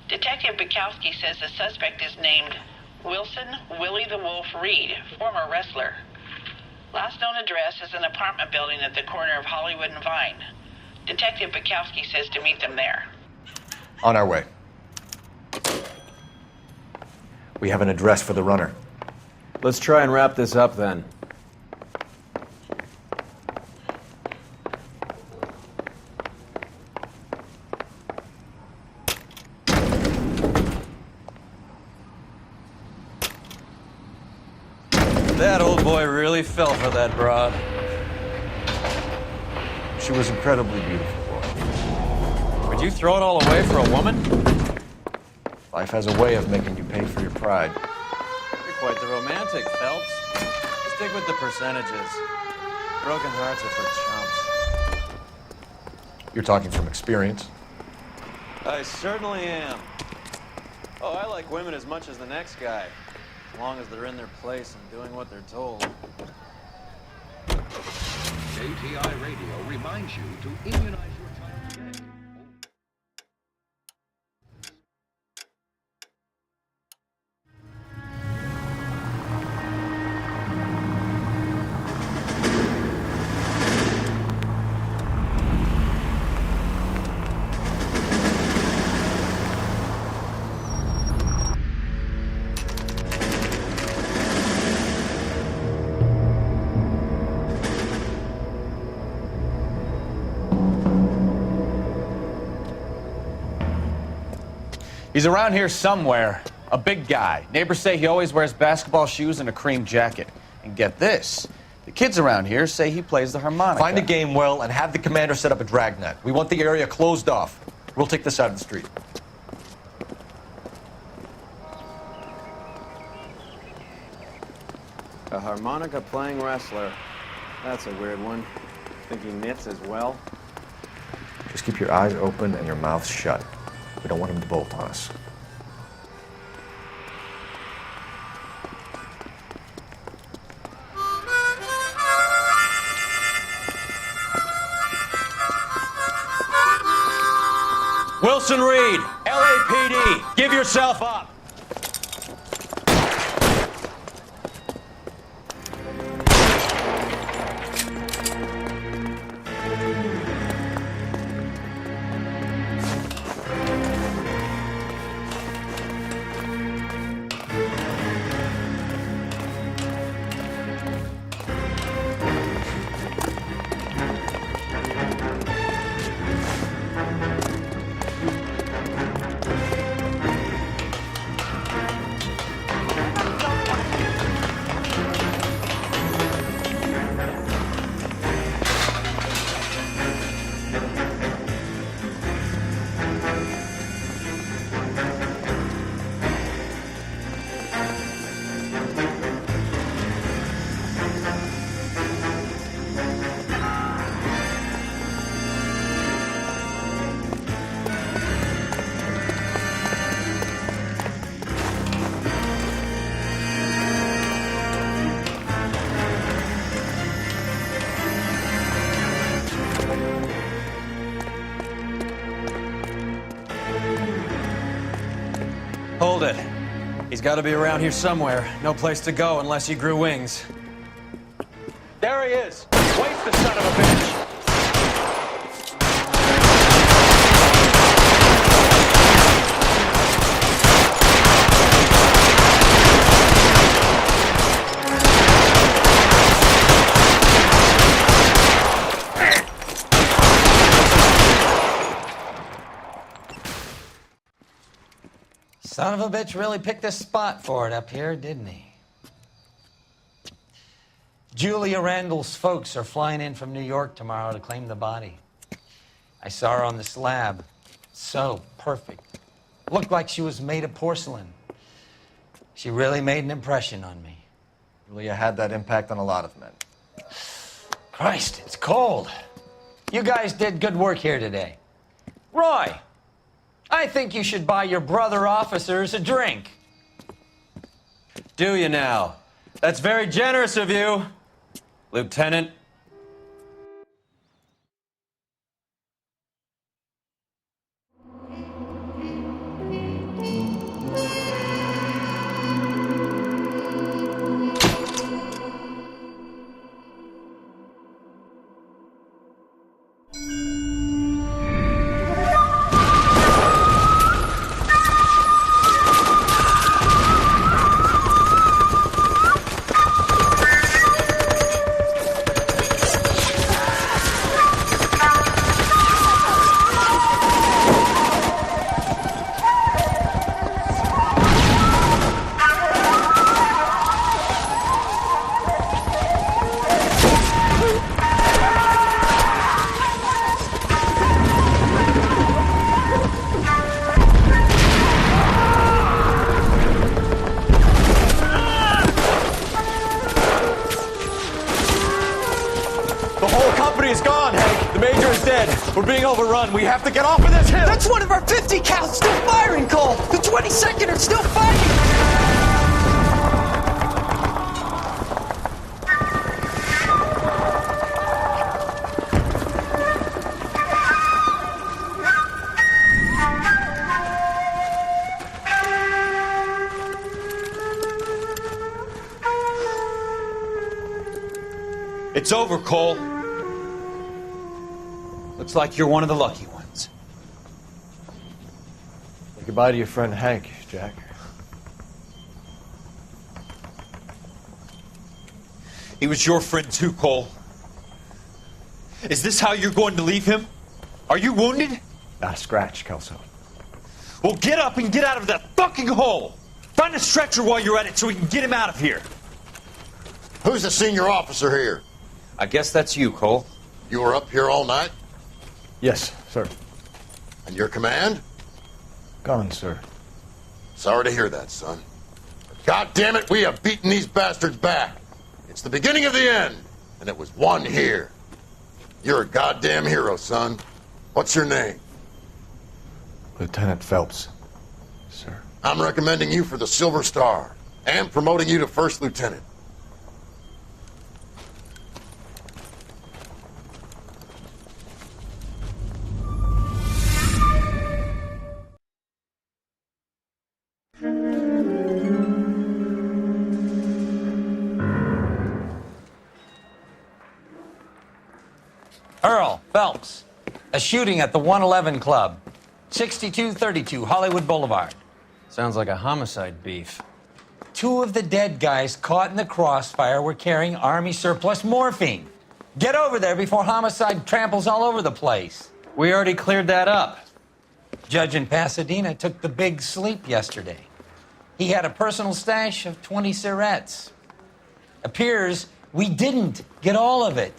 Detective Bukowski says the suspect is named Wilson Willie the Wolf Reed, former wrestler. Last known address is an apartment building at the corner of Hollywood and Vine. Detective Bukowski says to meet them there. On our way. We have an address for the runner. Let's try and wrap this up then. That old boy really fell for that broad. She was incredibly beautiful. Would you throw it all away for a woman? Life has a way of making you pay for your pride. You're quite the romantic, Phelps. Stick with the percentages. Broken hearts are for chumps. You're talking from experience. I certainly am. Oh, I like women as much as the next guy, as long as they're in their place and doing what they're told. KTI Radio reminds you to immunize your child today. He's around here somewhere. A big guy. Neighbors say he always wears basketball shoes and a cream jacket. And get this, the kids around here say he plays the harmonica. Find the game well and have the commander set up a dragnet. We want the area closed off. We'll take this side of the street. A harmonica-playing wrestler. That's a weird one. Think he knits as well? Just keep your eyes open and your mouth shut. We don't want him to bolt on us. Wilson Reed, LAPD, give yourself up. Hold it. He's got to be around here somewhere. No place to go unless he grew wings. There he is. Waste the son of a bitch. Son of a bitch really picked this spot for it up here, didn't he? Julia Randall's folks are flying in from New York tomorrow to claim the body. I saw her on the slab. So perfect. Looked like she was made of porcelain. She really made an impression on me. Julia had that impact on a lot of men. Christ, it's cold. You guys did good work here today. Roy, I think you should buy your brother officers a drink. Do you now? That's very generous of you, Lieutenant. We're being overrun. We have to get off of this hill. That's one of our 50 cal still firing, Cole. The 22nd are still fighting! It's over, Cole. Looks like you're one of the lucky ones. Say goodbye to your friend Hank, Jack. He was your friend too, Cole. Is this how you're going to leave him? Are you wounded? Not a scratch, Kelso. Well, get up and get out of that fucking hole! Find a stretcher while you're at it so we can get him out of here. Who's the senior officer here? I guess that's you, Cole. You were up here all night? Yes, sir. And your command? Gone, sir. Sorry to hear that, son. But God damn it, we have beaten these bastards back. It's the beginning of the end, and it was won here. You're a goddamn hero, son. What's your name? Lieutenant Phelps, sir. I'm recommending you for the Silver Star and promoting you to First Lieutenant. Earl Phelps, a shooting at the 111 Club, 6232 Hollywood Boulevard. Sounds like a homicide beef. 2 of the dead guys caught in the crossfire were carrying Army surplus morphine. Get over there before Homicide tramples all over the place. We already cleared that up. Judge in Pasadena took the big sleep yesterday. He had a personal stash of 20 cigarettes. Appears we didn't get all of it.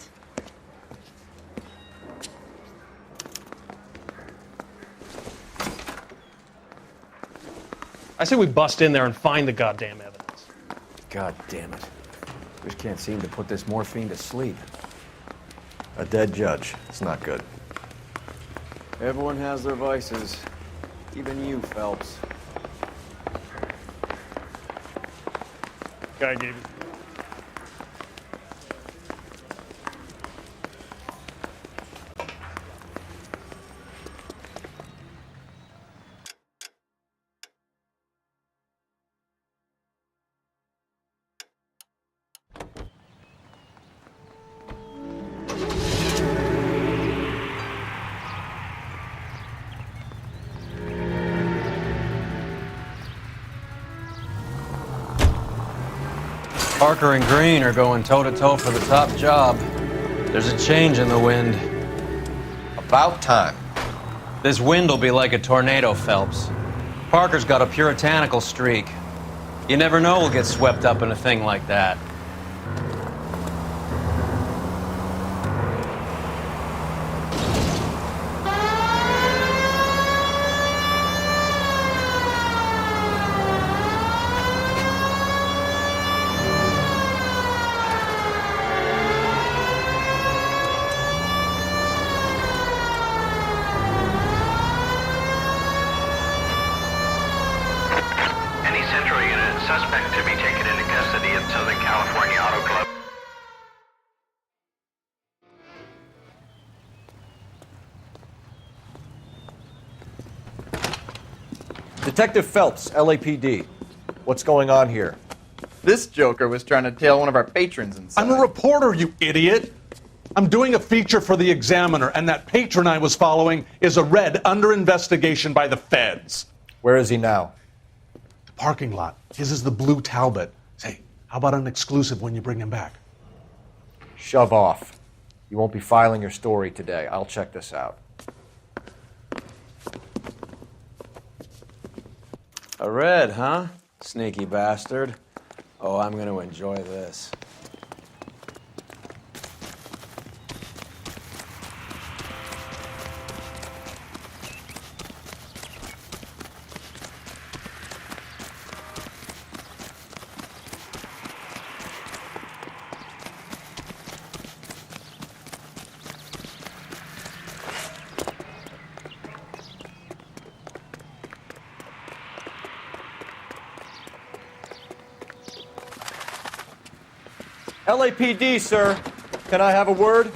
I say we bust in there and find the goddamn evidence. God damn it. We just can't seem to put this morphine to sleep. A dead judge. It's not good. Everyone has their vices. Even you, Phelps. Guy gave you. Parker and Green are going toe-to-toe for the top job. There's a change in the wind. About time. This wind will be like a tornado, Phelps. Parker's got a puritanical streak. You never know we'll get swept up in a thing like that. Suspect to be taken into custody at Southern California Auto Club. Detective Phelps, LAPD. What's going on here? This joker was trying to tail one of our patrons inside. I'm a reporter, you idiot! I'm doing a feature for the Examiner, and that patron I was following is a red under investigation by the feds. Where is he now? The parking lot. His is the blue Talbot. Say, how about an exclusive when you bring him back? Shove off. You won't be filing your story today. I'll check this out. A red, huh? Sneaky bastard. Oh, I'm gonna enjoy this. LAPD, sir. Can I have a word?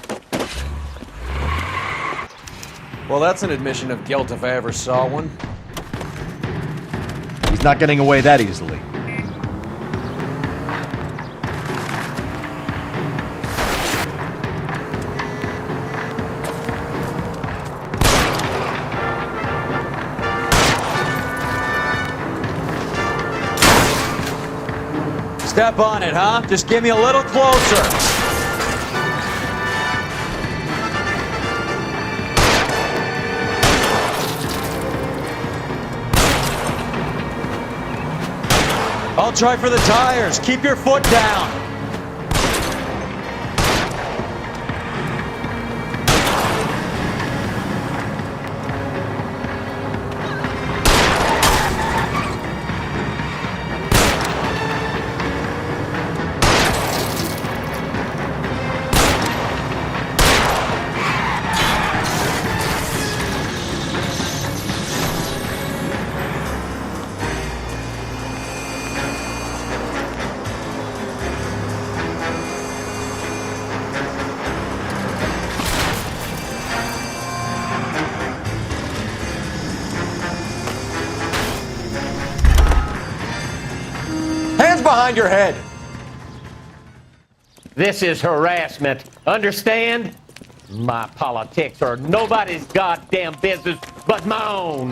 Well, that's an admission of guilt if I ever saw one. He's not getting away that easily. Step on it, huh? Just give me a little closer. I'll try for the tires. Keep your foot down. Hands behind your head. This is harassment. Understand? My politics are nobody's goddamn business but my own.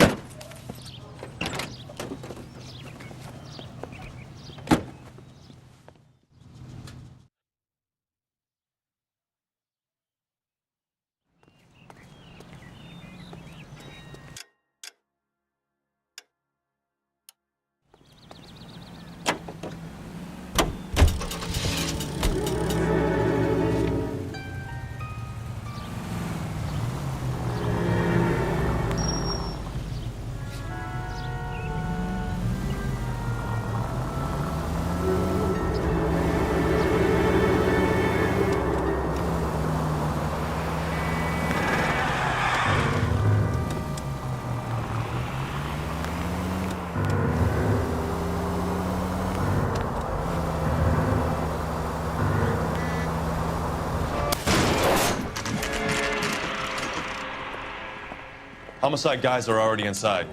Homicide guys are already inside.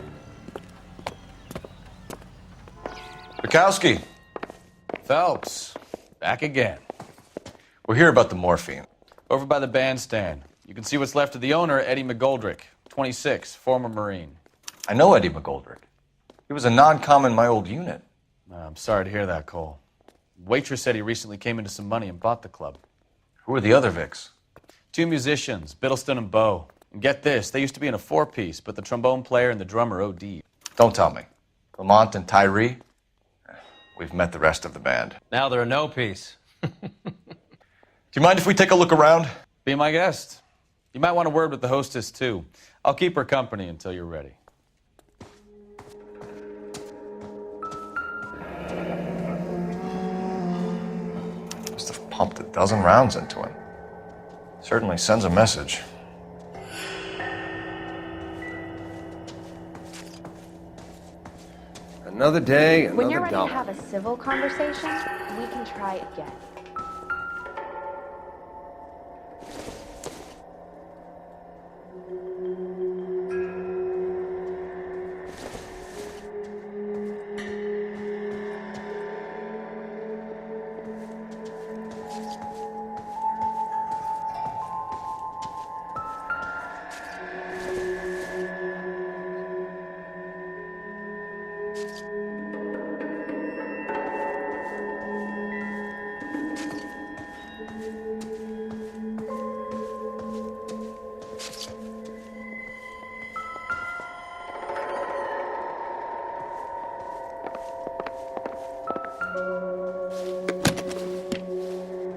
Bukowski. Phelps. Back again. We're here about the morphine. Over by the bandstand. You can see what's left of the owner, Eddie McGoldrick, 26, former Marine. I know Eddie McGoldrick. He was a non-com in my old unit. I'm sorry to hear that, Cole. Waitress said he recently came into some money and bought the club. Who are the other Vics? 2 musicians, Biddleston and Bowe. And get this, they used to be in a 4-piece, but the trombone player and the drummer OD'd. Don't tell me. Lamont and Tyree? We've met the rest of the band. Now they're a no-piece. Do you mind if we take a look around? Be my guest. You might want a word with the hostess, too. I'll keep her company until you're ready. Must have pumped a dozen rounds into him. Certainly sends a message. Another day, When you're another ready to dollar. have a civil conversation, we can try again.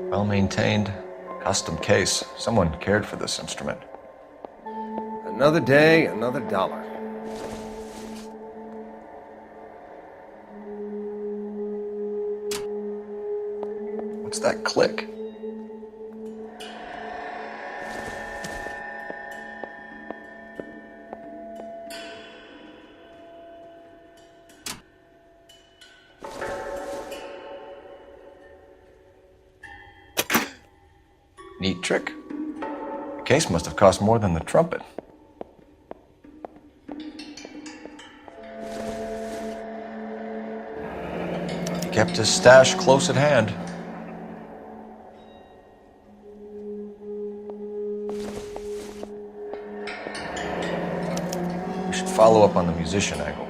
Well-maintained, custom case. Someone cared for this instrument. Another day, another dollar. What's that click? Neat trick. The case must have cost more than the trumpet. He kept his stash close at hand. We should follow up on the musician angle.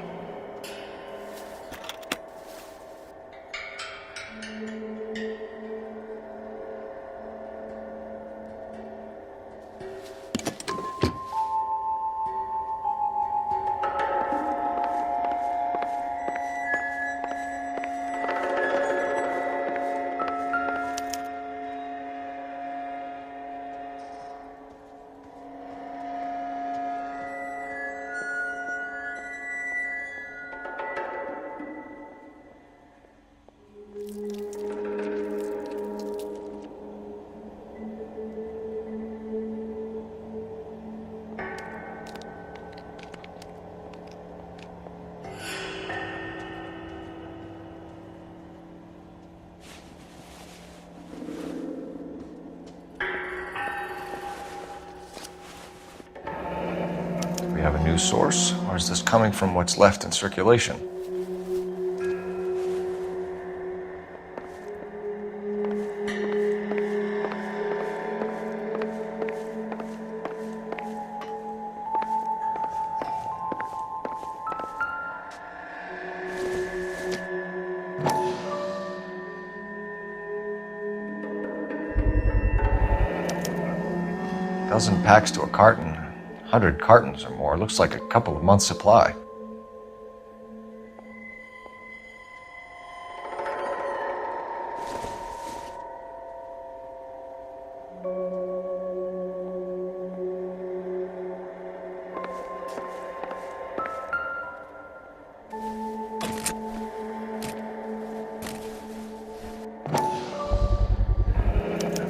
Have a new source, or is this coming from what's left in circulation? Dozen packs to a carton. 100 cartons or more. Looks like a couple of months' supply.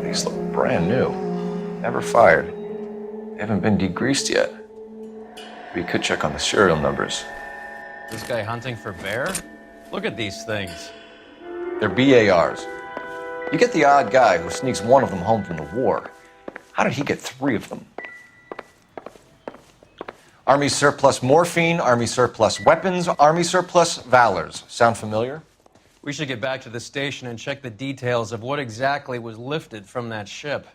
These look brand new. Never fired. They haven't been degreased yet. We could check on the serial numbers. This guy hunting for bear? Look at these things. They're BARs. You get the odd guy who sneaks one of them home from the war. How did he get 3 of them? Army surplus morphine, Army surplus weapons, Army surplus valors. Sound familiar? We should get back to the station and check the details of what exactly was lifted from that ship.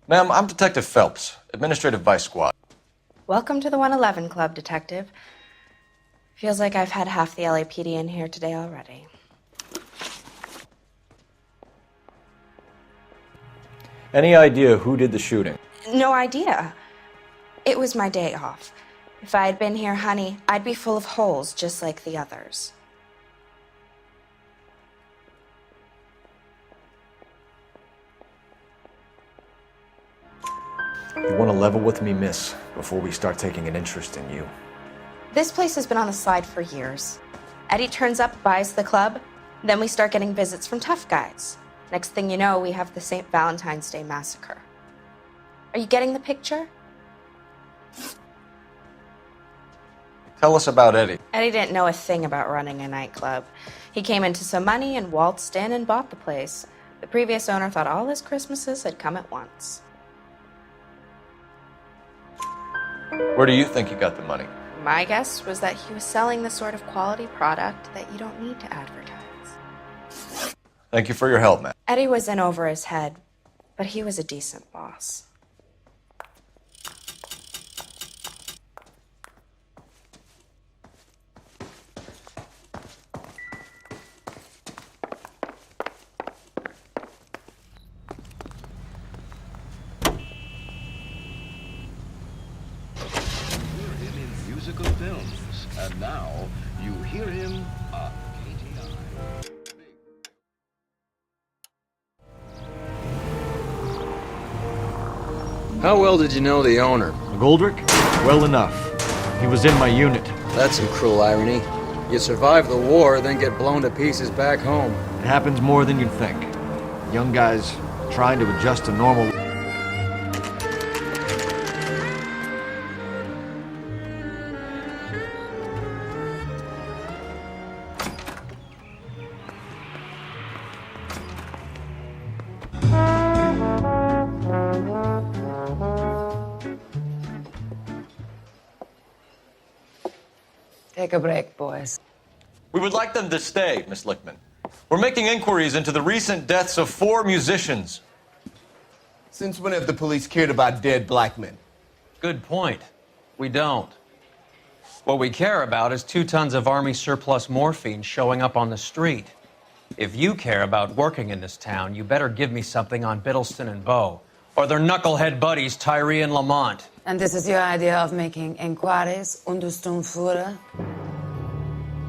Ma'am, I'm Detective Phelps, Administrative Vice Squad. Welcome to the 111 Club, Detective. Feels like I've had half the LAPD in here today already. Any idea who did the shooting? No idea. It was my day off. If I had been here, honey, I'd be full of holes just like the others. You want to level with me, miss, before we start taking an interest in you. This place has been on the slide for years. Eddie turns up, buys the club, then we start getting visits from tough guys. Next thing you know, we have the St. Valentine's Day massacre. Are you getting the picture? Tell us about Eddie. Eddie didn't know a thing about running a nightclub. He came into some money and waltzed in and bought the place. The previous owner thought all his Christmases had come at once. Where do you think he got the money? My guess was that he was selling the sort of quality product that you don't need to advertise. Thank you for your help, man. Eddie was in over his head, but he was a decent boss. Musical films, and now you hear him on KTI. How well did you know the owner? McGoldrick? Well enough. He was in my unit. That's some cruel irony. You survive the war, then get blown to pieces back home. It happens more than you'd think. Young guys trying to adjust to normal. Take a break, boys. We would like them to stay, Miss Lickman. We're making inquiries into the recent deaths of 4 musicians. Since when have the police cared about dead black men? Good point. We don't. What we care about is 2 tons of Army surplus morphine showing up on the street. If you care about working in this town, you better give me something on Biddleston and Bow, or their knucklehead buddies Tyree and Lamont. And this is your idea of making inquiries, Untersturmführer?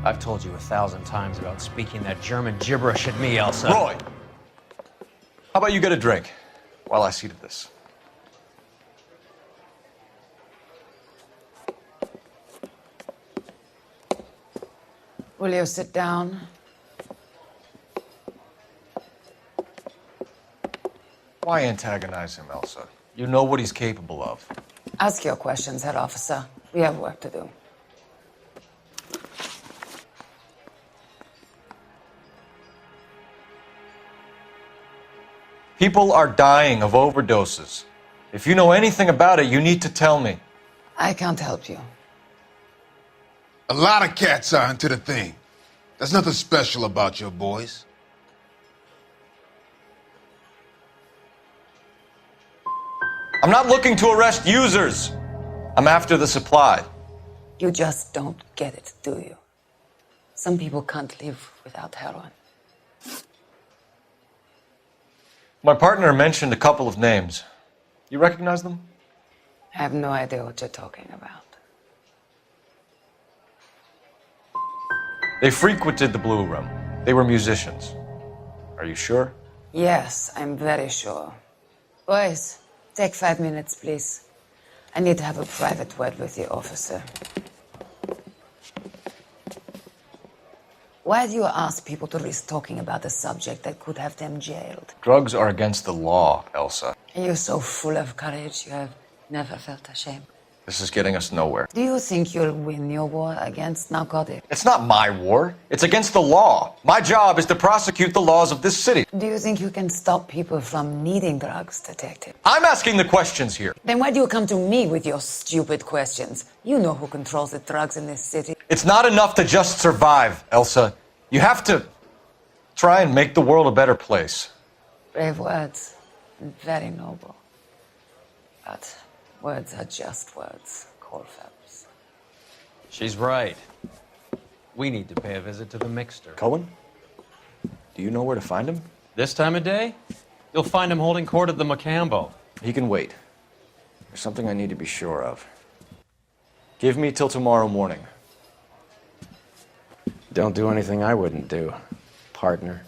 I've told you 1,000 times about speaking that German gibberish at me, Elsa. Roy! How about you get a drink while I see to this? Will you sit down? Why antagonize him, Elsa? You know what he's capable of. Ask your questions, head officer. We have work to do. People are dying of overdoses. If you know anything about it, you need to tell me. I can't help you. A lot of cats are into the thing. There's nothing special about your boys. I'm not looking to arrest users. I'm after the supply. You just don't get it, do you? Some people can't live without heroin. My partner mentioned a couple of names. You recognize them? I have no idea what you're talking about. They frequented the Blue Room. They were musicians. Are you sure? Yes, I'm very sure. Boys, take 5 minutes, please. I need to have a private word with the officer. Why do you ask people to risk talking about a subject that could have them jailed? Drugs are against the law, Elsa. You're so full of courage, you have never felt ashamed. This is getting us nowhere. Do you think you'll win your war against narcotics? It's not my war. It's against the law. My job is to prosecute the laws of this city. Do you think you can stop people from needing drugs, detective? I'm asking the questions here. Then why do you come to me with your stupid questions? You know who controls the drugs in this city. It's not enough to just survive, Elsa. You have to try and make the world a better place. Brave words, and very noble. But words are just words, Cole Phelps. She's right. We need to pay a visit to the Mixter. Cohen? Do you know where to find him? This time of day? You'll find him holding court at the Macambo. He can wait. There's something I need to be sure of. Give me till tomorrow morning. Don't do anything I wouldn't do, partner.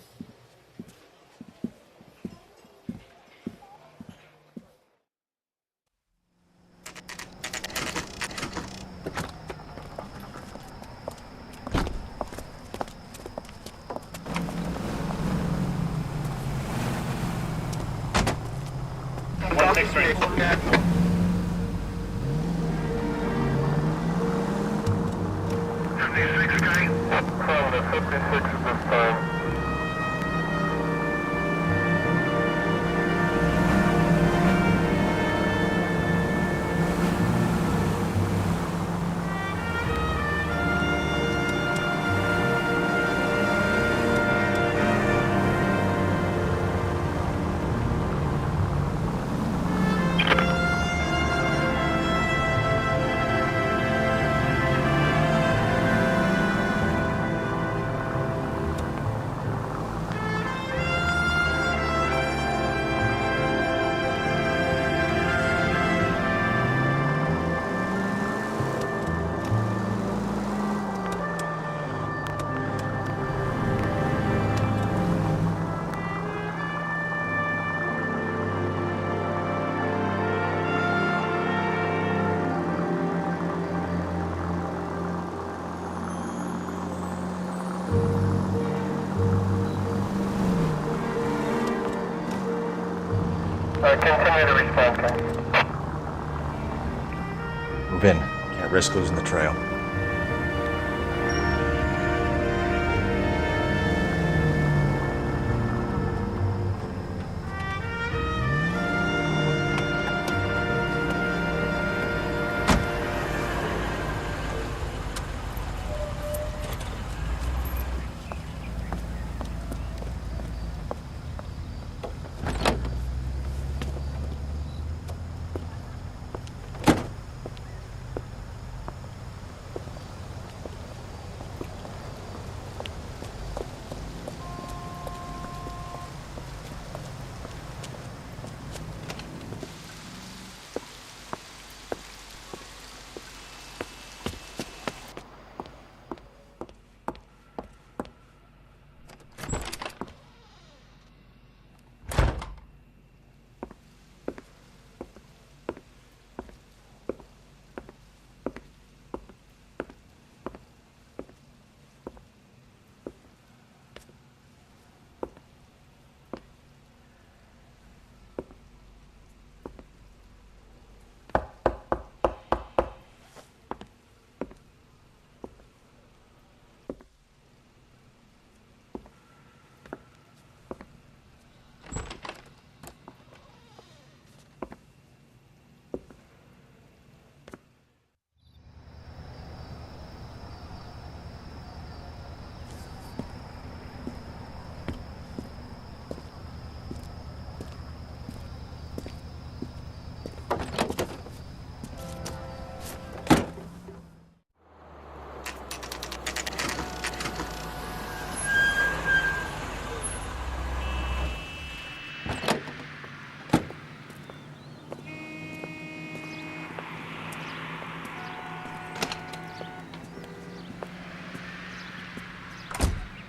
Continue to respond, Ken. Move in. Can't risk losing the trail.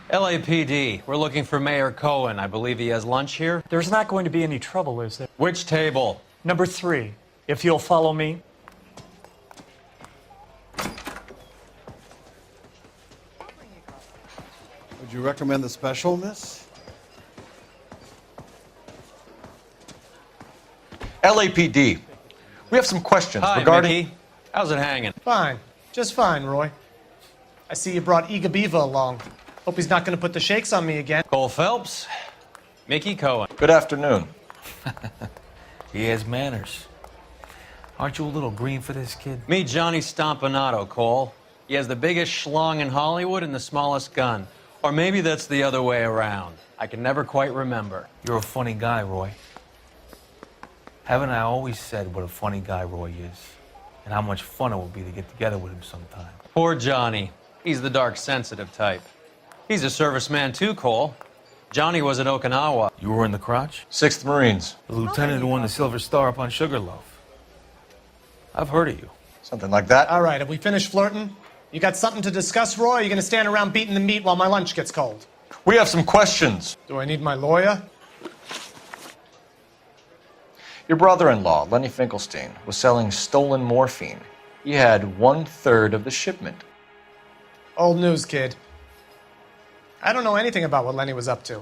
LAPD, we're looking for Mayor Cohen. I believe he has lunch here. There's not going to be any trouble, is there? Which table? Number 3, if you'll follow me. Would you recommend the special, miss? LAPD, we have some questions regarding... Mickey. How's it hanging? Fine. Just fine, Roy. I see you brought Iga Beaver along. Hope he's not going to put the shakes on me again. Cole Phelps, Mickey Cohen. Good afternoon. He has manners. Aren't you a little green for this kid? Meet Johnny Stompanato, Cole. He has the biggest schlong in Hollywood and the smallest gun. Or maybe that's the other way around. I can never quite remember. You're a funny guy, Roy. Haven't I always said what a funny guy Roy is? And how much fun it would be to get together with him sometime. Poor Johnny. He's the dark, sensitive type. He's a serviceman too, Cole. Johnny was at Okinawa. You were in the crotch? 6th Marines. The lieutenant who won the Silver Star up on Sugarloaf. I've heard of you. Something like that. All right, have we finished flirting? You got something to discuss, Roy, or are you going to stand around beating the meat while my lunch gets cold? We have some questions. Do I need my lawyer? Your brother-in-law, Lenny Finkelstein, was selling stolen morphine. He had 1/3 of the shipment. Old news, kid. I don't know anything about what Lenny was up to.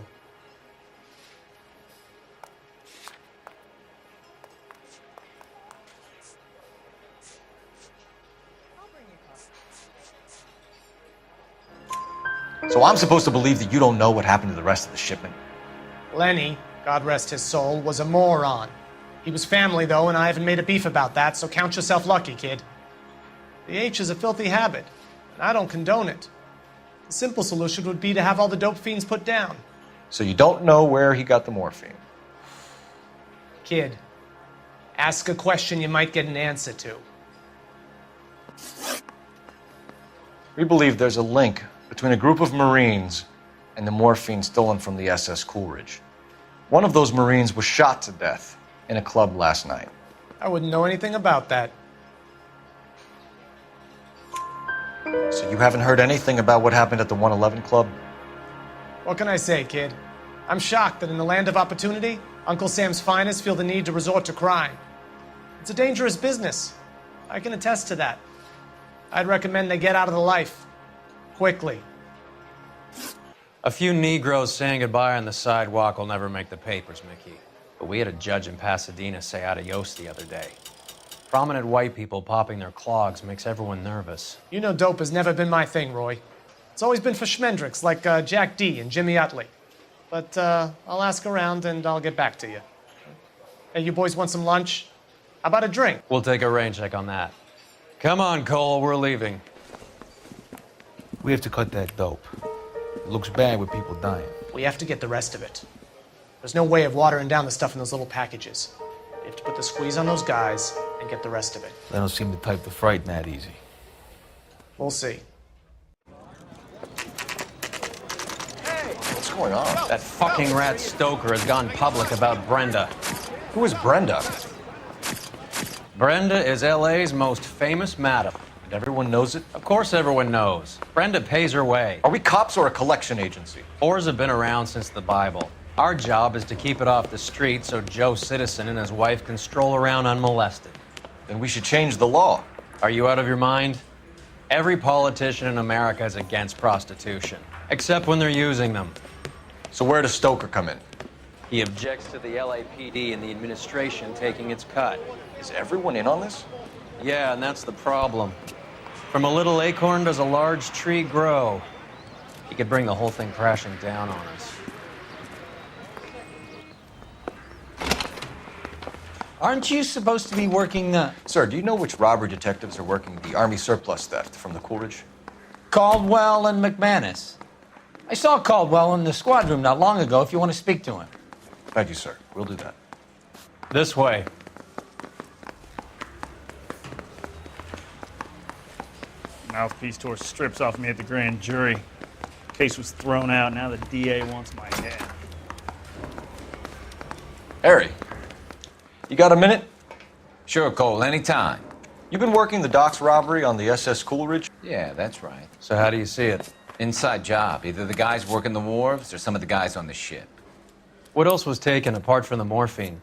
So I'm supposed to believe that you don't know what happened to the rest of the shipment? Lenny, God rest his soul, was a moron. He was family, though, and I haven't made a beef about that, so count yourself lucky, kid. The H is a filthy habit, and I don't condone it. The simple solution would be to have all the dope fiends put down. So you don't know where he got the morphine? Kid, ask a question you might get an answer to. We believe there's a link between a group of Marines and the morphine stolen from the SS Coolidge. One of those Marines was shot to death in a club last night. I wouldn't know anything about that. So you haven't heard anything about what happened at the 111 Club? What can I say, kid? I'm shocked that in the land of opportunity, Uncle Sam's finest feel the need to resort to crime. It's a dangerous business. I can attest to that. I'd recommend they get out of the life. Quickly. A few Negroes saying goodbye on the sidewalk will never make the papers, Mickey. But we had a judge in Pasadena say adios the other day. Prominent white people popping their clogs makes everyone nervous. You know dope has never been my thing, Roy. It's always been for schmendricks like Jack D. and Jimmy Utley. But I'll ask around and I'll get back to you. Hey, you boys want some lunch? How about a drink? We'll take a rain check on that. Come on, Cole, we're leaving. We have to cut that dope. It looks bad with people dying. We have to get the rest of it. There's no way of watering down the stuff in those little packages. You have to put the squeeze on those guys and get the rest of it. They don't seem the type to frighten that easy. We'll see. What's going on? That fucking rat Stoker has gone public about Brenda. Who is Brenda? Brenda is LA's most famous madam. And everyone knows it? Of course everyone knows. Brenda pays her way. Are we cops or a collection agency? Whores have been around since the Bible. Our job is to keep it off the street so Joe Citizen and his wife can stroll around unmolested. Then we should change the law. Are you out of your mind? Every politician in America is against prostitution, except when they're using them. So where does Stoker come in? He objects to the LAPD and the administration taking its cut. Is everyone in on this? Yeah, and that's the problem. From a little acorn does a large tree grow. He could bring the whole thing crashing down on us. Aren't you supposed to be working, Sir, do you know which robbery detectives are working the Army surplus theft from the Coolidge? Caldwell and McManus? I saw Caldwell in the squad room not long ago if you want to speak to him. Thank you, sir. We'll do that. This way. Mouthpiece tore strips off me at the grand jury. Case was thrown out. Now the DA wants my head. Harry, you got a minute? Sure, Cole, anytime. You've been working the docks robbery on the SS Coolidge? Yeah, that's right. So how do you see it? Inside job. Either the guys working the wharves or some of the guys on the ship. What else was taken apart from the morphine?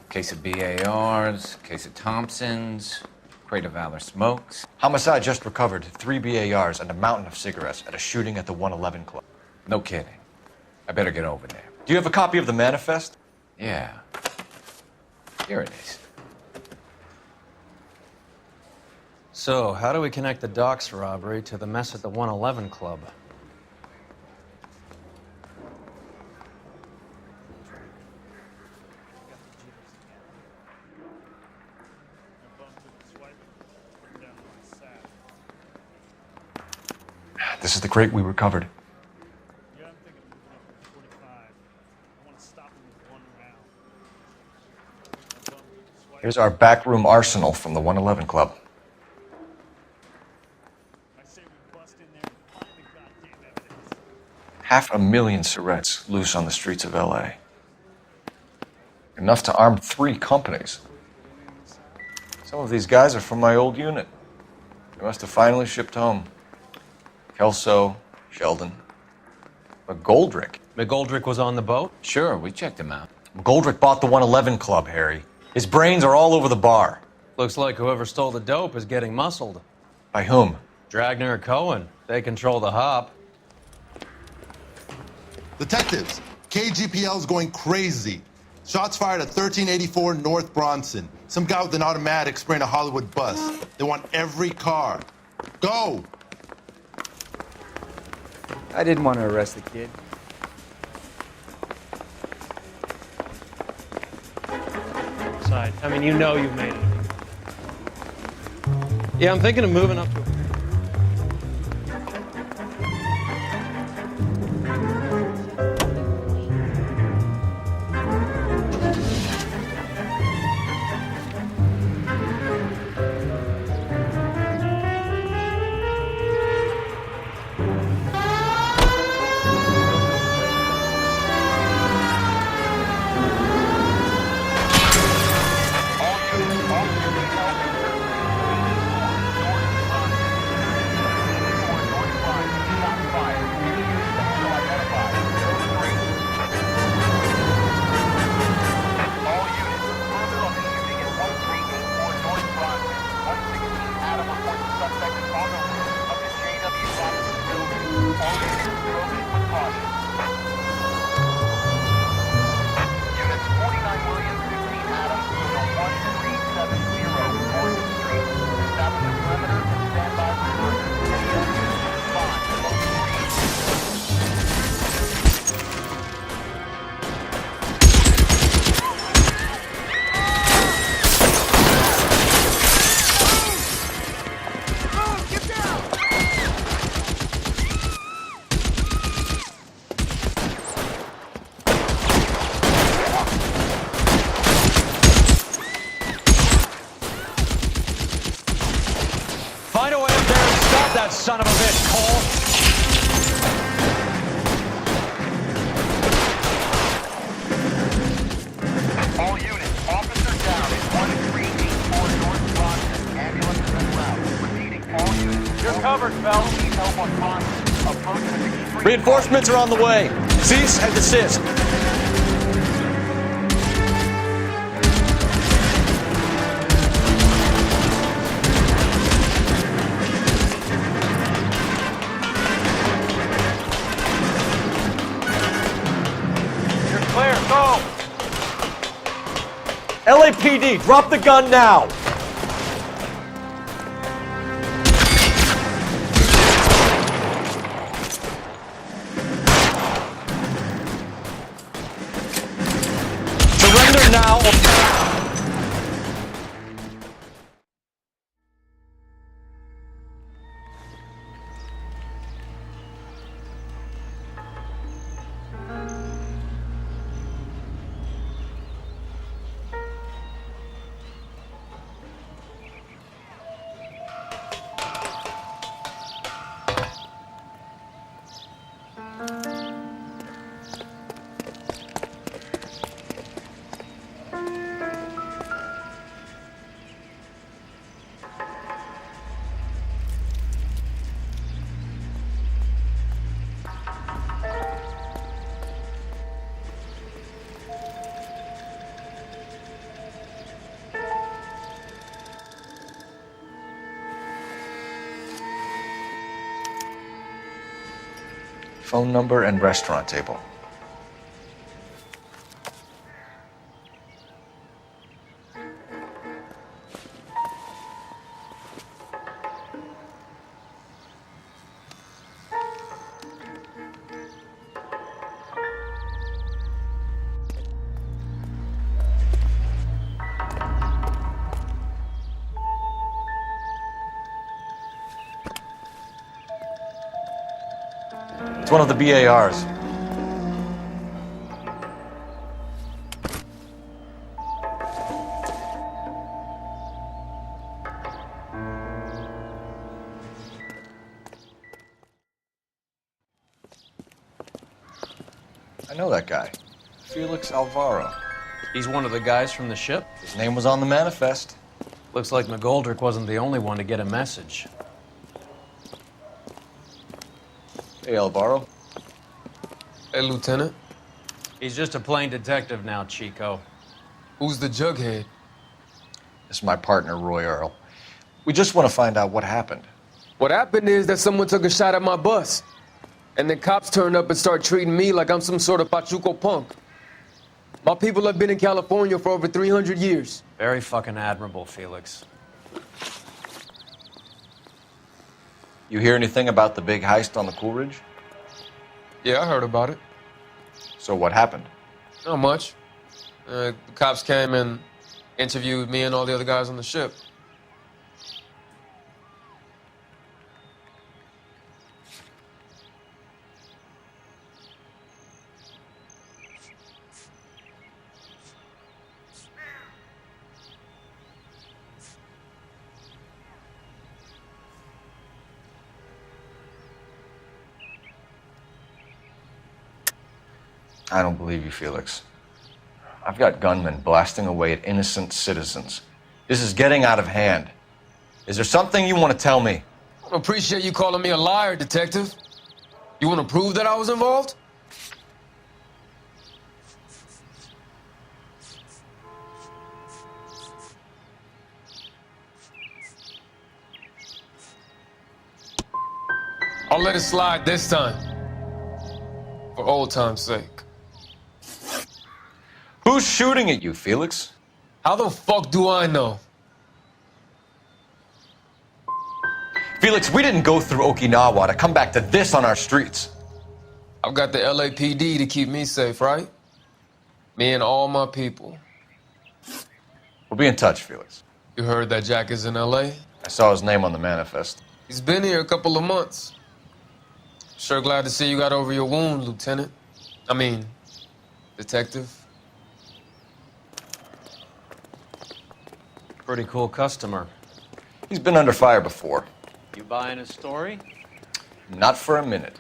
Case of BARs, case of Thompsons, crate of Valor smokes. Homicide just recovered 3 BARs and a mountain of cigarettes at a shooting at the 111 Club. No kidding. I better get over there. Do you have a copy of the manifest? Yeah. Here it is. So, how do we connect the docks robbery to the mess at the 111 Club? This is the crate we recovered. Here's our backroom arsenal from the 111 Club. $500,000 cigarettes loose on the streets of LA. Enough to arm 3 companies. Some of these guys are from my old unit. They must have finally shipped home. Kelso, Sheldon, McGoldrick. McGoldrick was on the boat? Sure, we checked him out. McGoldrick bought the 111 Club, Harry. His brains are all over the bar. Looks like whoever stole the dope is getting muscled. By whom? Dragner or Cohen. They control the hop. Detectives, KGPL's going crazy. Shots fired at 1384 North Bronson. Some guy with an automatic spraying a Hollywood bus. They want every car. Go! I didn't want to arrest the kid. Side. I mean, you know you've made it. Yeah, I'm thinking of moving up to... Find a way up there and stop that son of a bitch, Cole! All units, officer down in 1384 North Bronson. Ambulance is en route. Repeating, all units. You're covered, Phelps. Need help on Bronson. Approach at an extreme... Reinforcements are on the way. Cease and desist. LAPD, drop the gun now! Surrender now or... phone number, and restaurant table. It's one of the BARs. I know that guy. Felix Alvaro. He's one of the guys from the ship? His name was on the manifest. Looks like McGoldrick wasn't the only one to get a message. Hey, Alvaro. Hey, Lieutenant. He's just a plain detective now, Chico. Who's the jughead? This is my partner, Roy Earl. We just want to find out what happened. What happened is that someone took a shot at my bus. And then cops turned up and started treating me like I'm some sort of Pachuco punk. My people have been in California for over 300 years. Very fucking admirable, Felix. You hear anything about the big heist on the Coolidge? Yeah, I heard about it. So what happened? Not much. The cops came and interviewed me and all the other guys on the ship. I don't believe you, Felix. I've got gunmen blasting away at innocent citizens. This is getting out of hand. Is there something you want to tell me? I don't appreciate you calling me a liar, Detective. You want to prove that I was involved? I'll let it slide this time. For old time's sake. Who's shooting at you, Felix? How the fuck do I know? Felix, we didn't go through Okinawa to come back to this on our streets. I've got the LAPD to keep me safe, right? Me and all my people. We'll be in touch, Felix. You heard that Jack is in LA? I saw his name on the manifest. He's been here a couple of months. Sure glad to see you got over your wound, Lieutenant. I mean, Detective. Pretty cool customer. He's been under fire before. You buying his story? Not for a minute.